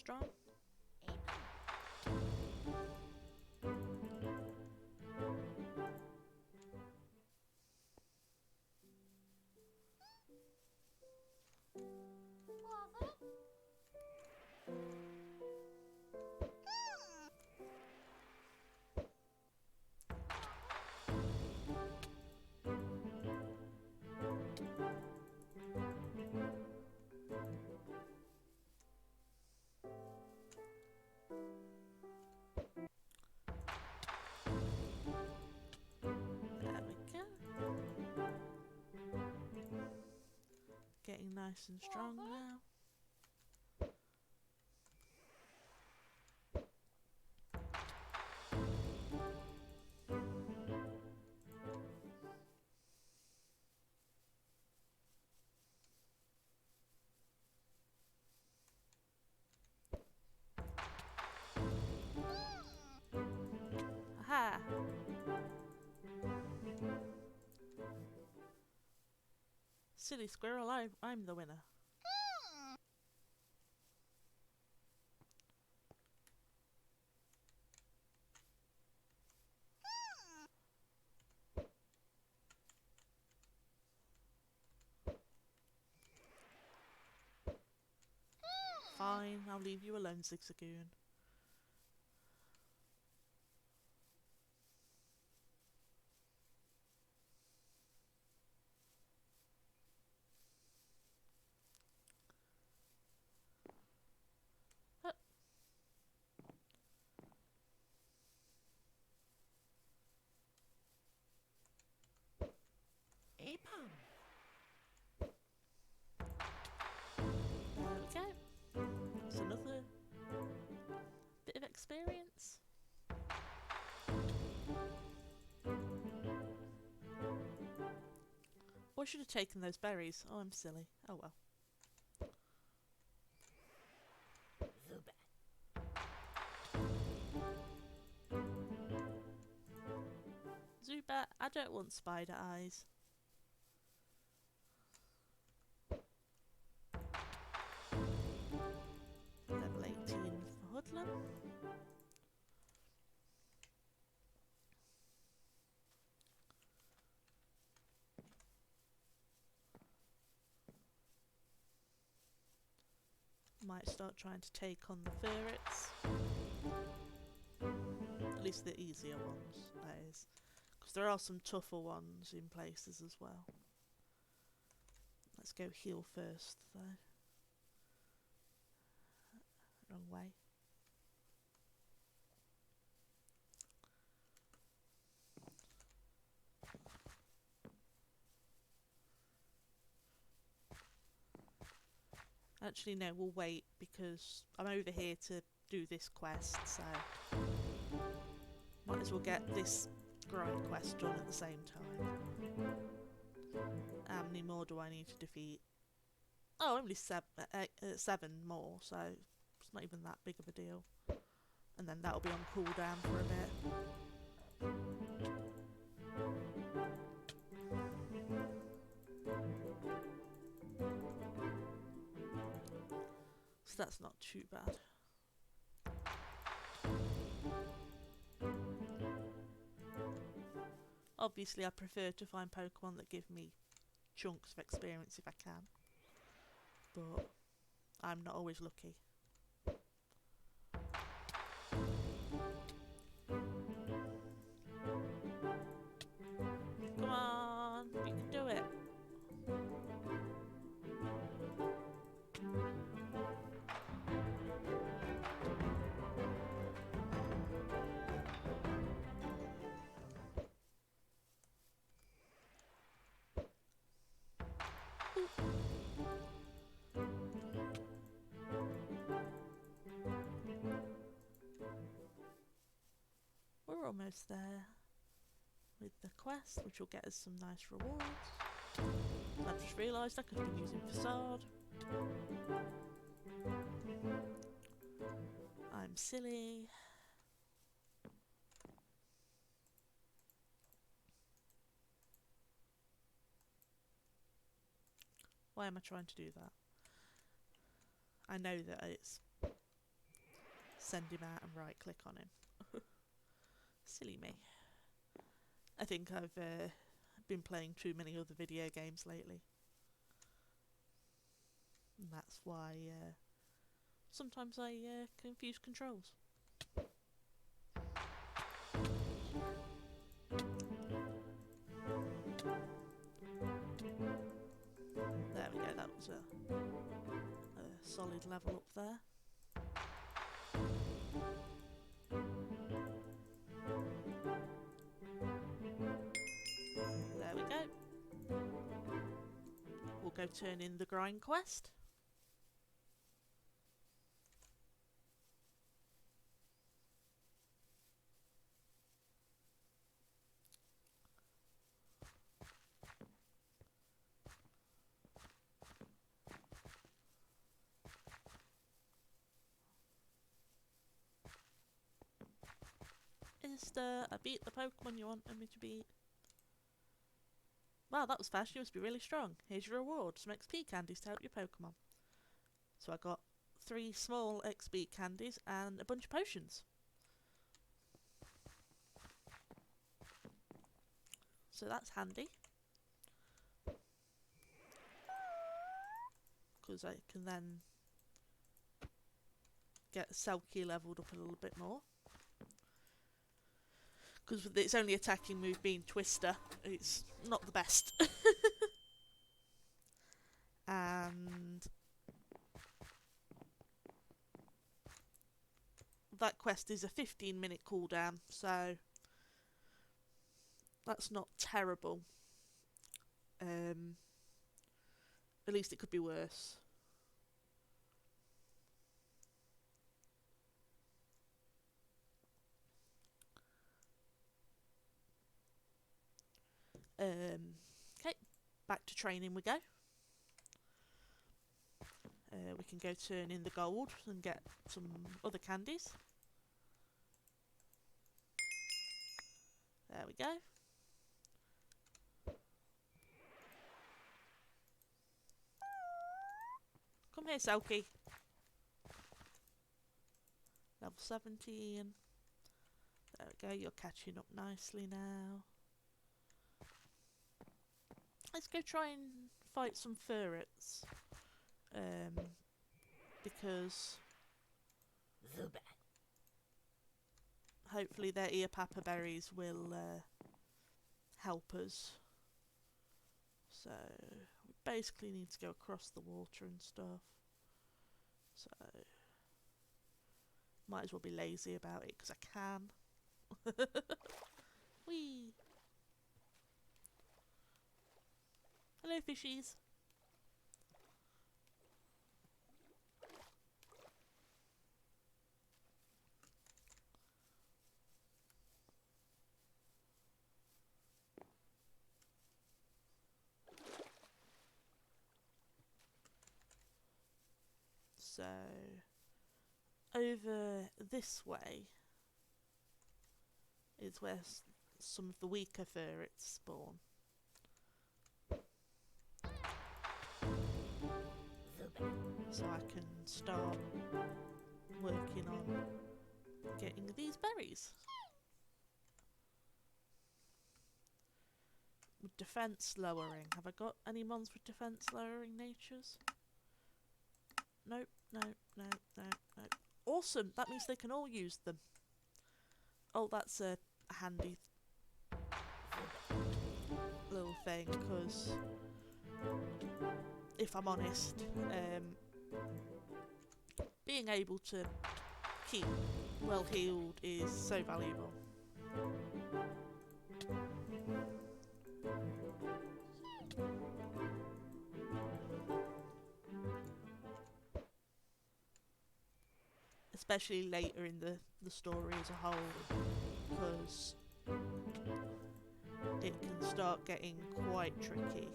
strong. There we go. Getting nice and strong now. Aha! Silly squirrel, I'm the winner. Fine, I'll leave you alone, Zigzagoon. There we go. That's another bit of experience. Or I should have taken those berries. Oh, I'm silly. Oh well. Zubat, I don't want spider eyes. Level 18 for Hoodlum. Might start trying to take on the ferrets. At least the easier ones, that is. Because there are some tougher ones in places as well. Let's go heal first, though. Wrong way. Actually, no, we'll wait because I'm over here to do this quest, so might as well get this grind quest done at the same time. How many more do I need to defeat? Oh, only 7 more, so it's not even that big of a deal. And then that'll be on cooldown for a bit. So that's not too bad. Obviously, I prefer to find Pokemon that give me chunks of experience if I can. But I'm not always lucky. Come on, you can do it. We're almost there with the quest, which will get us some nice rewards. I've just realised I could have been using Facade. I'm silly. Why am I trying to do that? I know that it's send him out and right click on him. Silly me. I think I've been playing too many other video games lately. And that's why sometimes I confuse controls. There we go, that was a solid level up there. There we go. We'll go turn in the grind quest. I beat the Pokemon you wanted me to beat. Wow, that was fast. You must be really strong. Here's your reward. Some XP candies to help your Pokemon. So I got 3 small XP candies and a bunch of potions. So that's handy. Because I can then get Selkie leveled up a little bit more. Because with its only attacking move being Twister, it's not the best. And that quest is a 15-minute cooldown, so that's not terrible. At least it could be worse. Okay, back to training we go. We can go turn in the gold and get some other candies. There we go. Come here, Selkie. Level 17. There we go, you're catching up nicely now. Let's go try and fight some ferrets. Because hopefully their ear papa berries will help us. So we basically need to go across the water and stuff. So might as well be lazy about it because I can. Whee! Hello, fishies. So over this way is where some of the weaker ferrets spawn. So I can start working on getting these berries. With defense lowering. Have I got any mons with defense lowering natures? Nope, nope, nope, nope, nope. Awesome! That means they can all use them. Oh, that's a handy little thing, because if I'm honest, being able to keep well healed is so valuable. Especially later in the story as a whole, because it can start getting quite tricky.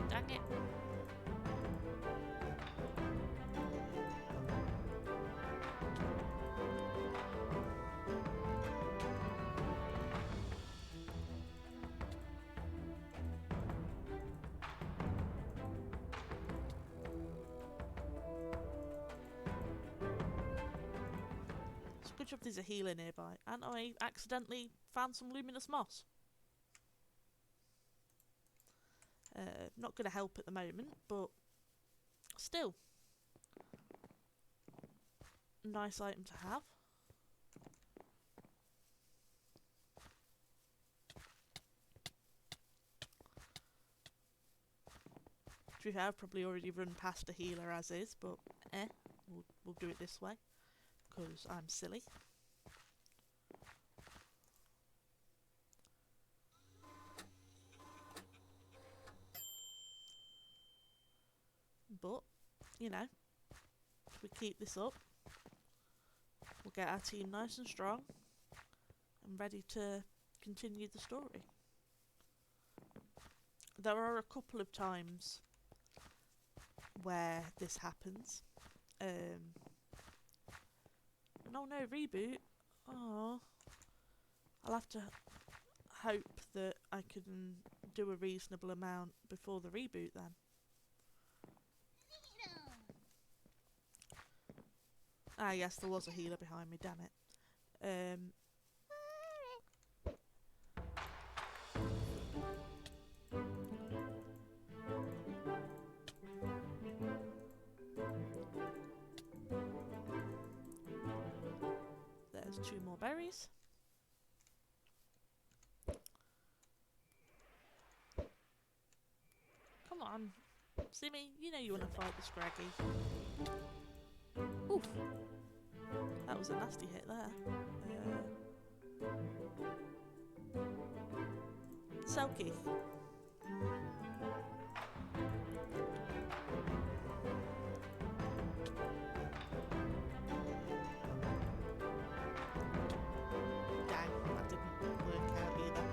Dang it. good job there's a healer nearby. And I accidentally found some luminous moss. Not going to help at the moment, but still. Nice item to have. To be fair, I've probably already run past a healer as is, but we'll do it this way, because I'm silly. But, you know, if we keep this up, we'll get our team nice and strong and ready to continue the story. There are a couple of times where this happens. No, reboot. Oh, I'll have to hope that I can do a reasonable amount before the reboot then. Ah yes, there was a healer behind me, damn it. There's 2 more berries. Come on, Simmy, you know you want to fight the Scraggy. Oof. That was a nasty hit there. Selkie. Dang, that didn't work out either.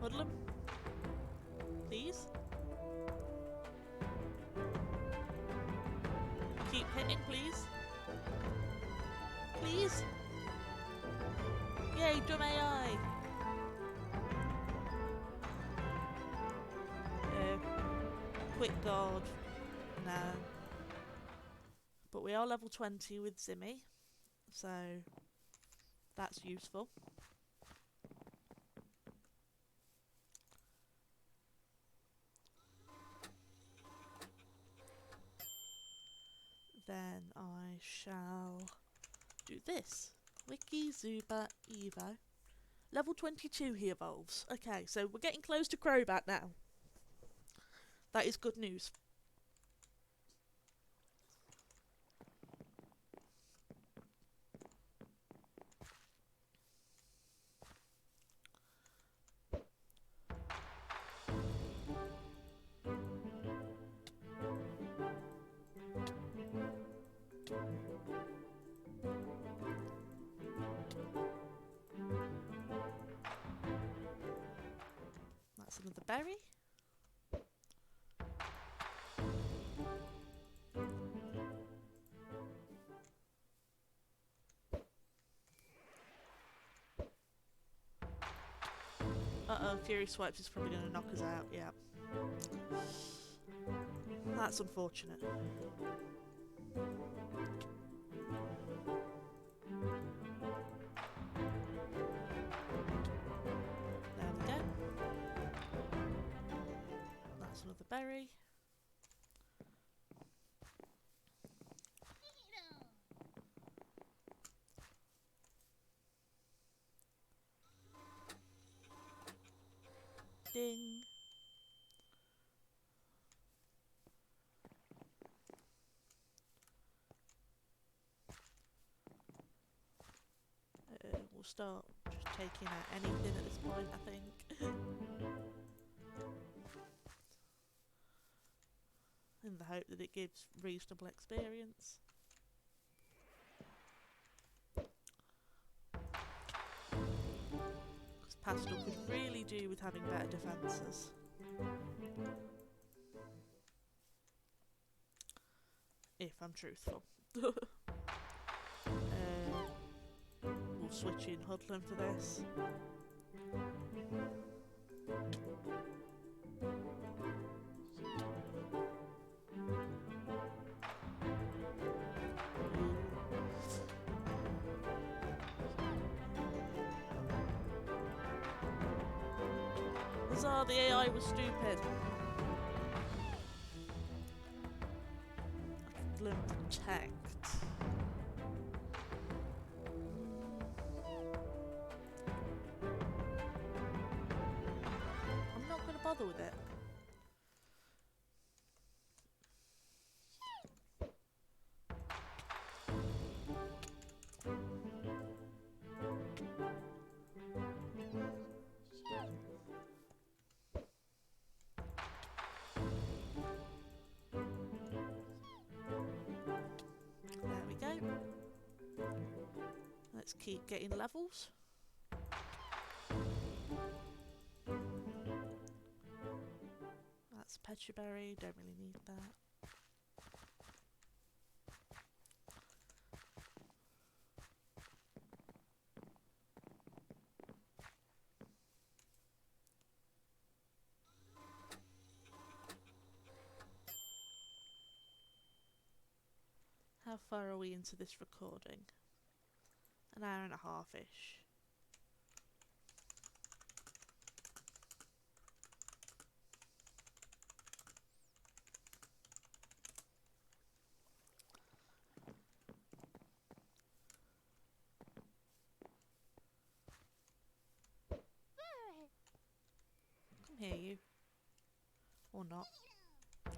Hoodlum? Please? Keep hitting, please. Please? Yay, dumb AI! Quick guard. No. But we are level 20 with Zimmy, so that's useful. Then I shall do this. Wiki Zuba Evo. Level 22 he evolves. Okay, so we're getting close to Crobat now. That is good news. That's another berry. Uh-oh, Fury Swipes is probably going to knock us out, yeah. That's unfortunate. There we go. That's another berry. Ding. We'll start just taking out anything at this point, I think. In the hope that it gives reasonable experience. Because Pastel could really do with having better defences. If I'm truthful. We'll switch in Hoodlum for this. Huzzah, the AI was stupid. I can learn protect. I'm not going to bother with it. There we go. Let's keep getting levels. That's Petraberry, don't really need that. How far are we into this recording? An hour and a half-ish. Come here, you. Or not.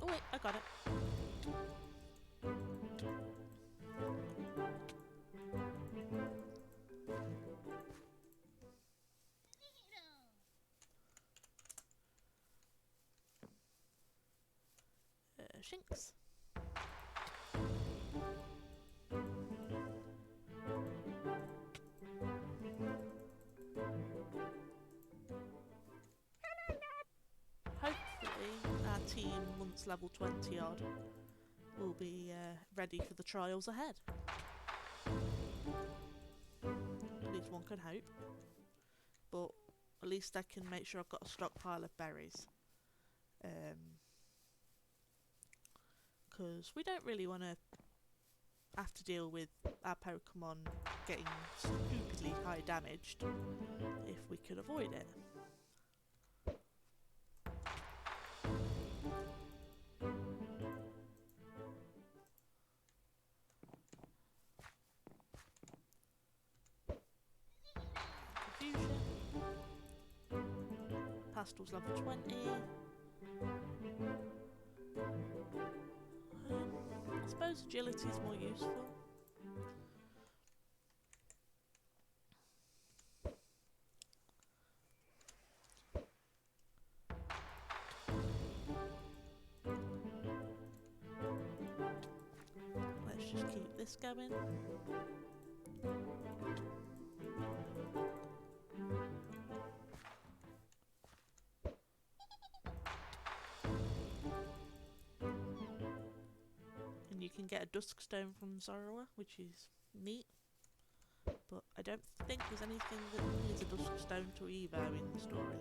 Oh wait, I got it. Shinx. Hopefully our team, once level 20 odd, will be ready for the trials ahead. At least one can hope. But at least I can make sure I've got a stockpile of berries. Because we don't really want to have to deal with our Pokemon getting stupidly high damaged if we could avoid it. Confusion. Pastel's level 20. I suppose agility is more useful. Let's just keep this going. And you can get a Dusk Stone from Zorua, which is neat. But I don't think there's anything that needs a Dusk Stone to evo in the storyline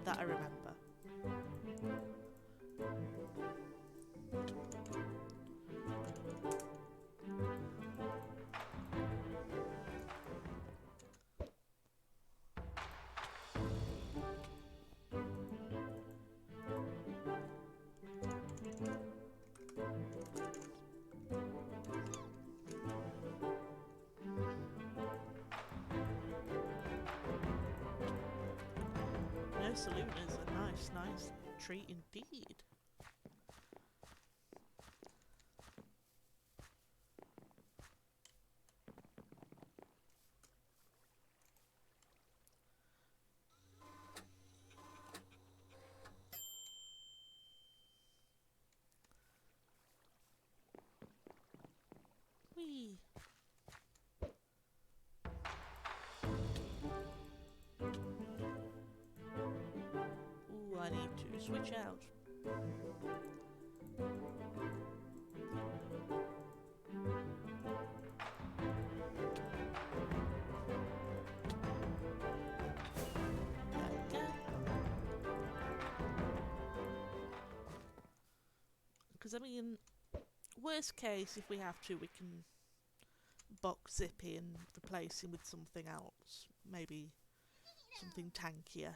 that I remember. Saloon is a nice treat indeed. Whee! I need to switch out. Because I mean, worst case, if we have to, we can box Zippy and replace him with something else. Maybe something tankier.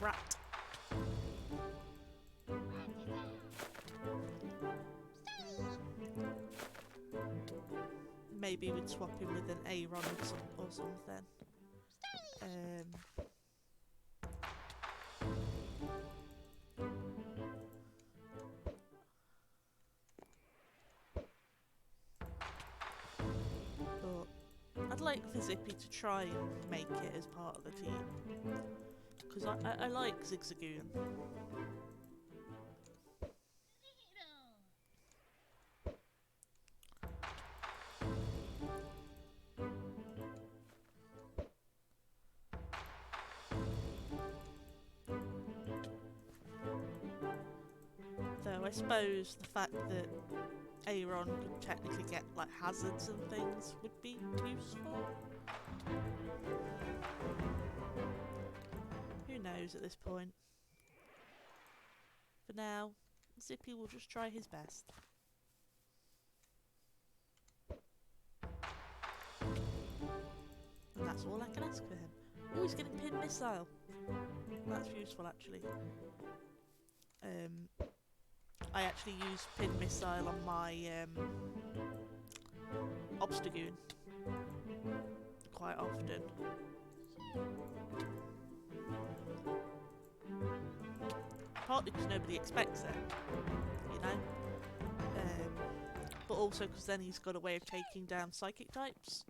rat. Maybe we'd swap him with an Aaron or something. But I'd like for Zippy to try and make it as part of the team, because I like Zigzagoon. Though I suppose the fact that Aaron could technically get like hazards and things would be useful. Who knows at this point? For now, Zippy will just try his best. And that's all I can ask for him. Oh, he's getting pin missile. That's useful actually. I actually use pin missile on my Obstagoon quite often. Partly because nobody expects it, you know, but also because then he's got a way of taking down psychic types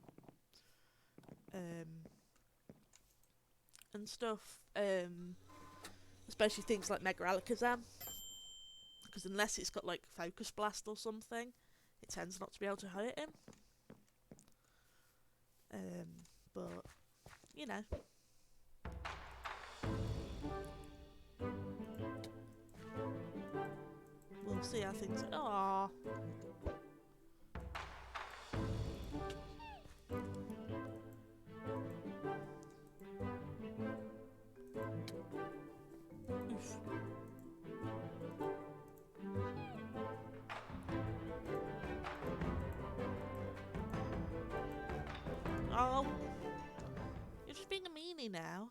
and stuff, especially things like Mega Alakazam. Because unless it's got like Focus Blast or something, it tends not to be able to hurt him. But you know, we'll see how things. Aww. Oof. Oh, you're just being a meanie now.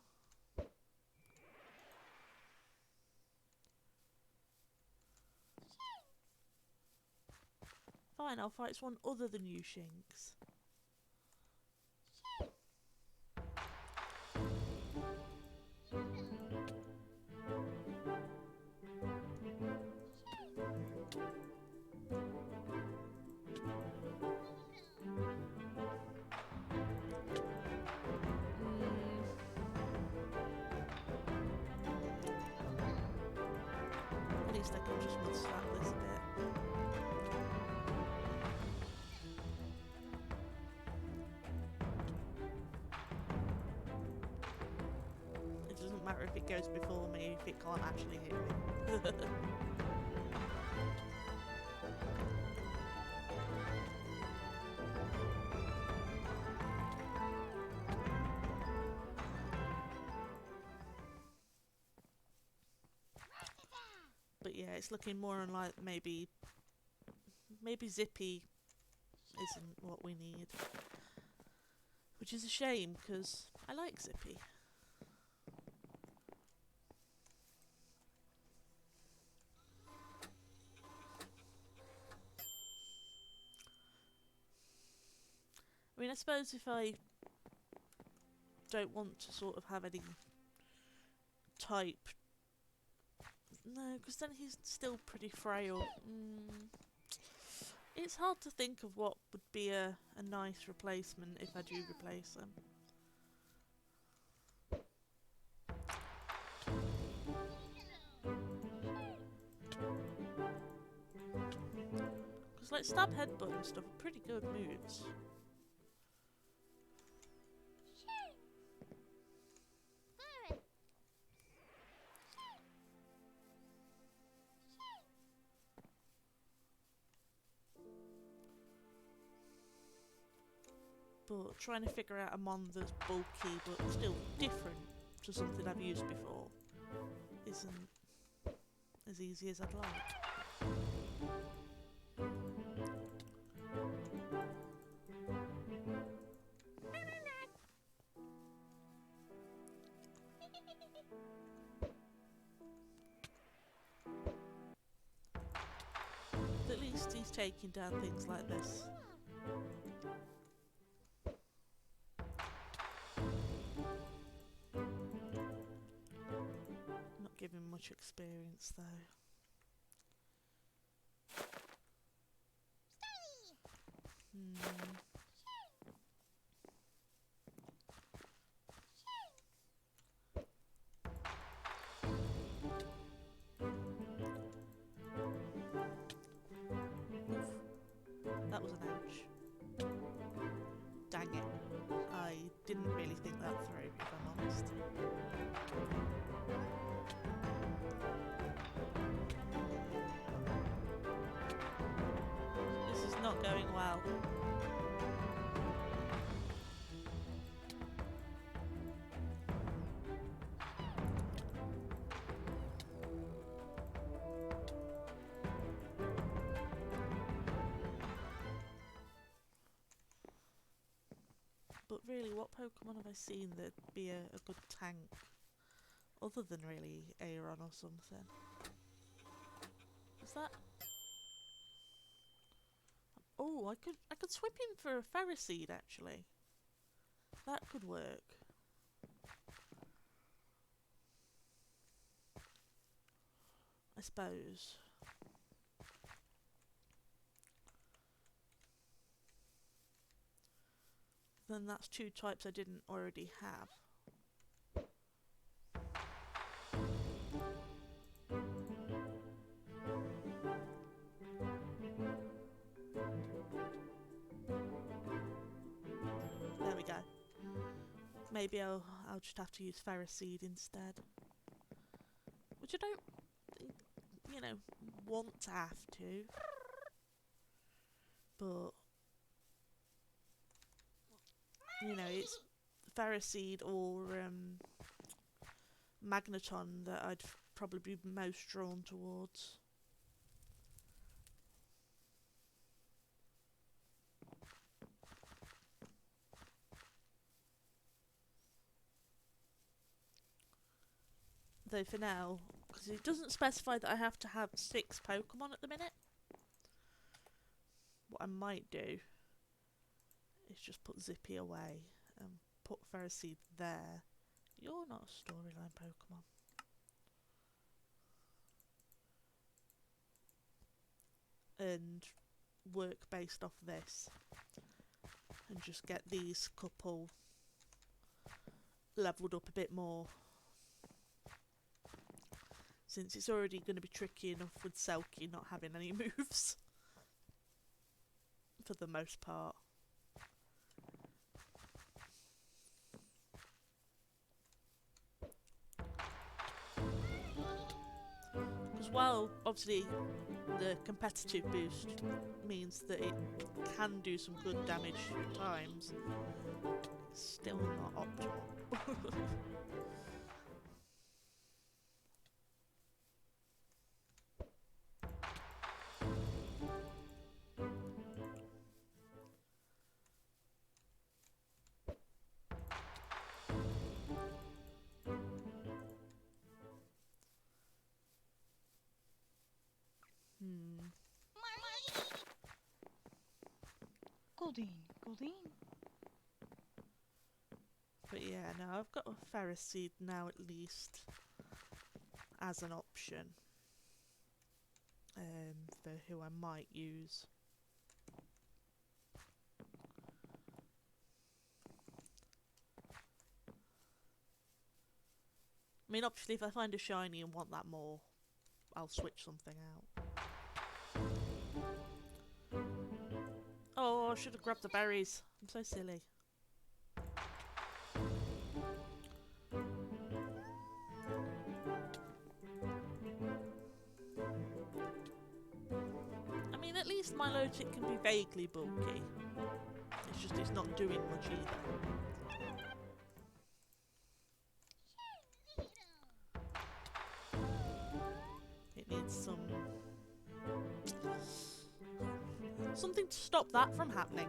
Fine, I'll fight one other than you, Shinx. At least I can just mud-slap this a bit. It doesn't matter if it goes before me, if it can't actually hit me. But yeah, it's looking more on like maybe Zippy isn't what we need, which is a shame because I like Zippy. I mean, I suppose if I don't want to sort of have any type. No, because then he's still pretty frail. It's hard to think of what would be a nice replacement if I do replace him. Because like stab, headbutt and stuff are pretty good moves. But trying to figure out a mon that's bulky but still different to something I've used before isn't as easy as I'd like. taking down things like this. Not giving much experience though. That was an ouch. Dang it. I didn't really think that through, if I'm honest. This is not going well. But really, what Pokemon have I seen that'd be a good tank? Other than really Aeron or something. Is that... Oh, I could swip in for a Ferroseed actually. That could work. I suppose. Then that's two types I didn't already have. There we go. Maybe I'll just have to use Ferroseed instead. Which I don't, you know, want to have to. But you know, it's Ferroseed or Magneton that I'd probably be most drawn towards. Though for now, because it doesn't specify that I have to have 6 Pokemon at the minute, what I might do is just put Zippy away and put Ferroseed there. You're not a storyline Pokemon. And work based off this. And just get these couple leveled up a bit more. Since it's already going to be tricky enough with Selkie not having any moves. For the most part. Because while obviously the competitive boost means that it can do some good damage at times, it's still not optimal. Goldine. But yeah, no, I've got a Ferroseed now at least as an option for who I might use. I mean, obviously, if I find a shiny and want that more, I'll switch something out. Oh, I should have grabbed the berries. I'm so silly. I mean, at least my Milotic can be vaguely bulky. It's just it's not doing much either. It needs something to stop that from happening.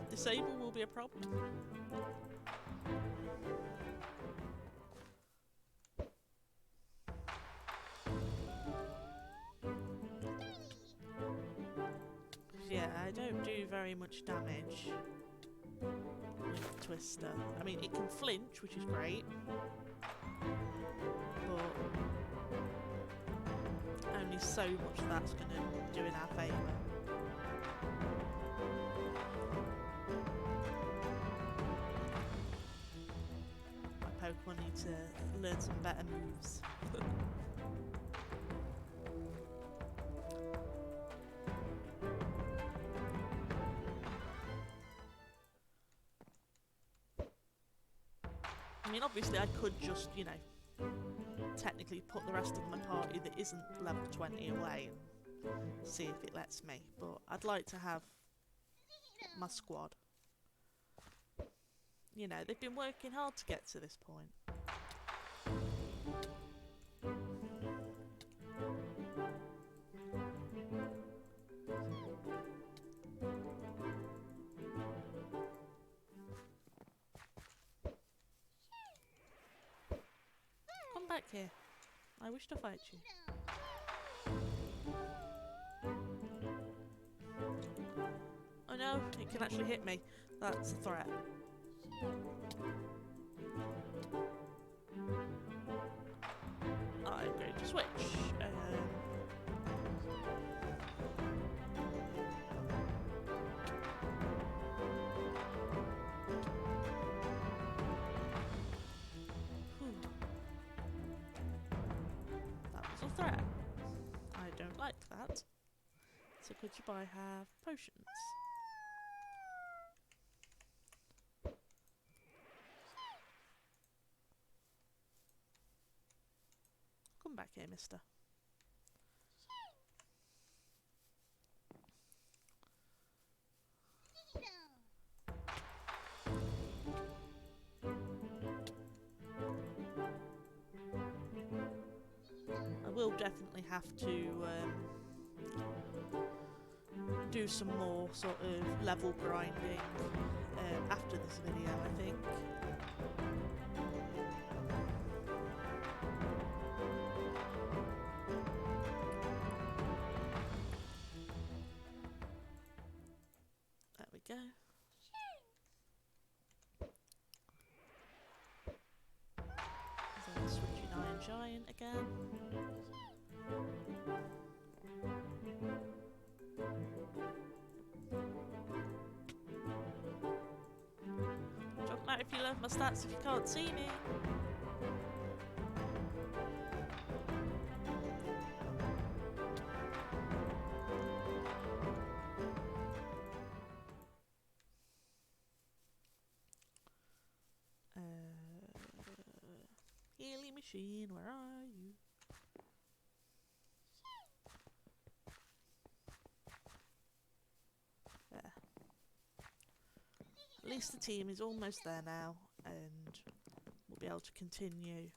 Disable will be a problem. very much damage with Twister. I mean, it can flinch, which is great, but only so much that's going to do in our favour. My Pokemon need to learn some better moves. I mean, obviously I could just, you know, technically put the rest of my party that isn't level 20 away and see if it lets me, but I'd like to have my squad. You know, they've been working hard to get to this point. Come back here. I wish to fight you. Oh no, it can actually hit me. That's a threat. I'm going to switch. That was a threat. I don't like that. So could you buy have potions? Come back here, mister. I will definitely have to do some more sort of level grinding after this video, I think. There we go. There's a switching Iron Giant again. Don't matter if you love my stats if you can't see me. Healy machine, where are you? There. At least the team is almost there now, and we'll be able to continue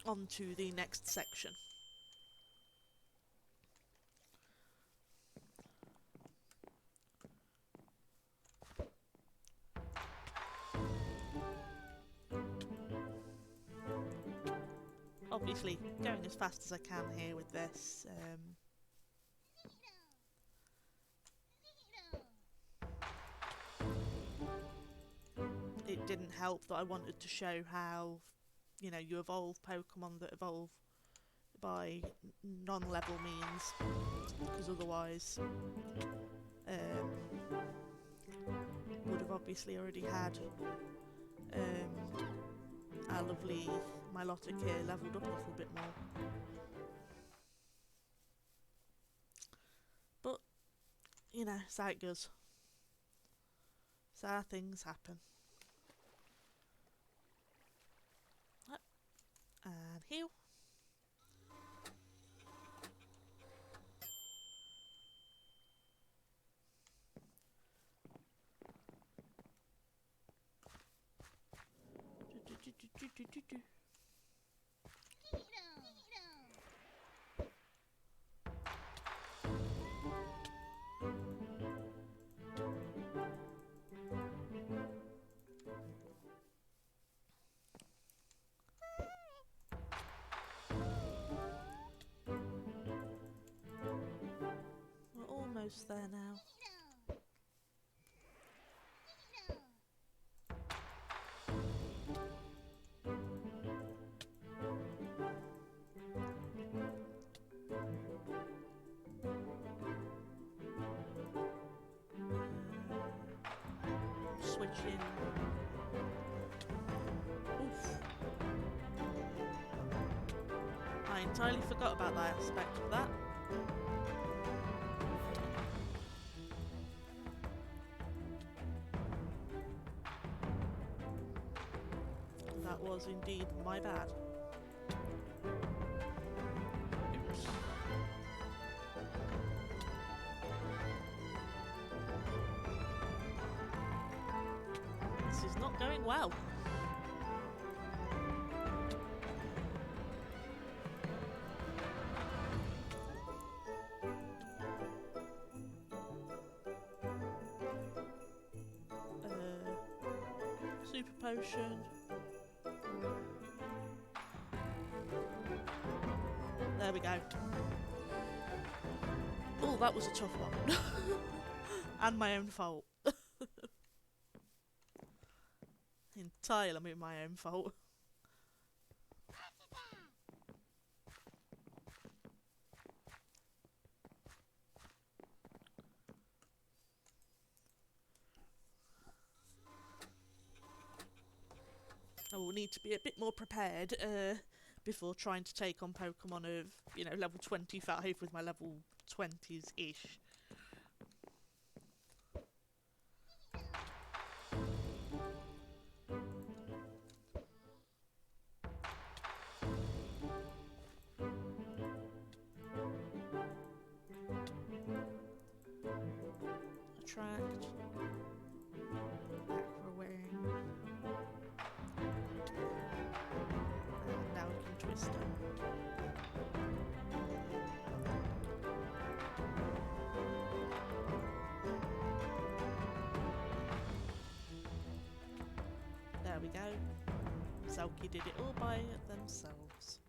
on to the next section. Obviously, going as fast as I can here with this. It didn't help that I wanted to show how, you know, you evolve Pokemon that evolve by non-level means, because otherwise would have obviously already had our lovely Milotic here leveled up a little bit more. But, you know, it's how it goes. It's how things happen. And heal. almost there now. Switching. Oof. I entirely forgot about that aspect of that. That was indeed my bad. Oops. This is not going well. Super potion. There we go. Oh, that was a tough one. And my own fault. Entirely my own fault. I will need to be a bit more prepared before trying to take on Pokemon of, you know, level 25 with my level 20s-ish. Attract. Acro-wing. And now we can twist it. There we go. Selkie did it all by themselves.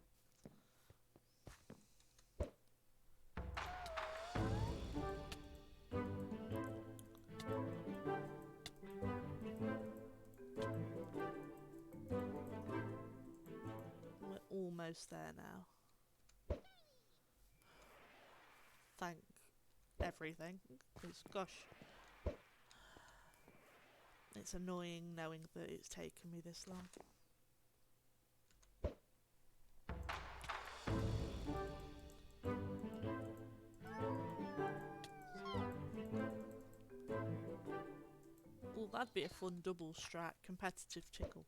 We're almost there now. Thank everything, because gosh, it's annoying knowing that it's taken me this long. Well, that'd be a fun double strat, competitive tickle.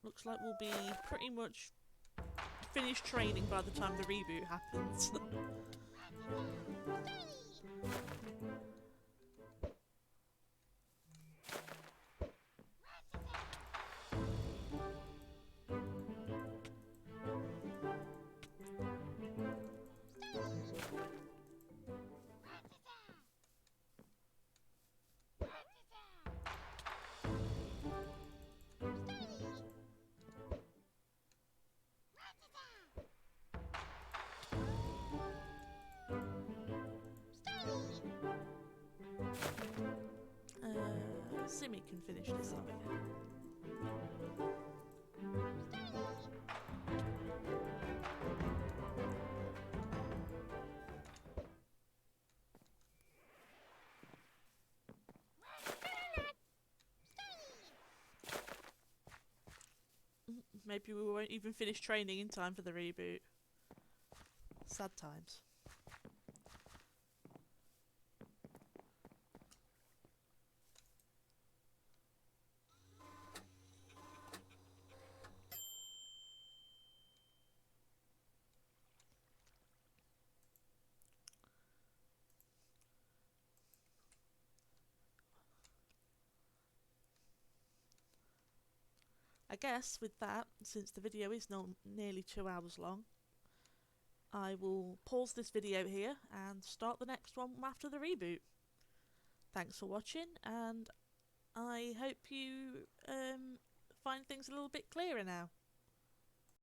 Looks like we'll be pretty much finished training by the time the reboot happens. Simmy can finish this up. Maybe we won't even finish training in time for the reboot. Sad times. I guess with that, since the video is nearly 2 hours long, I will pause this video here and start the next one after the reboot. Thanks for watching, and I hope you find things a little bit clearer now.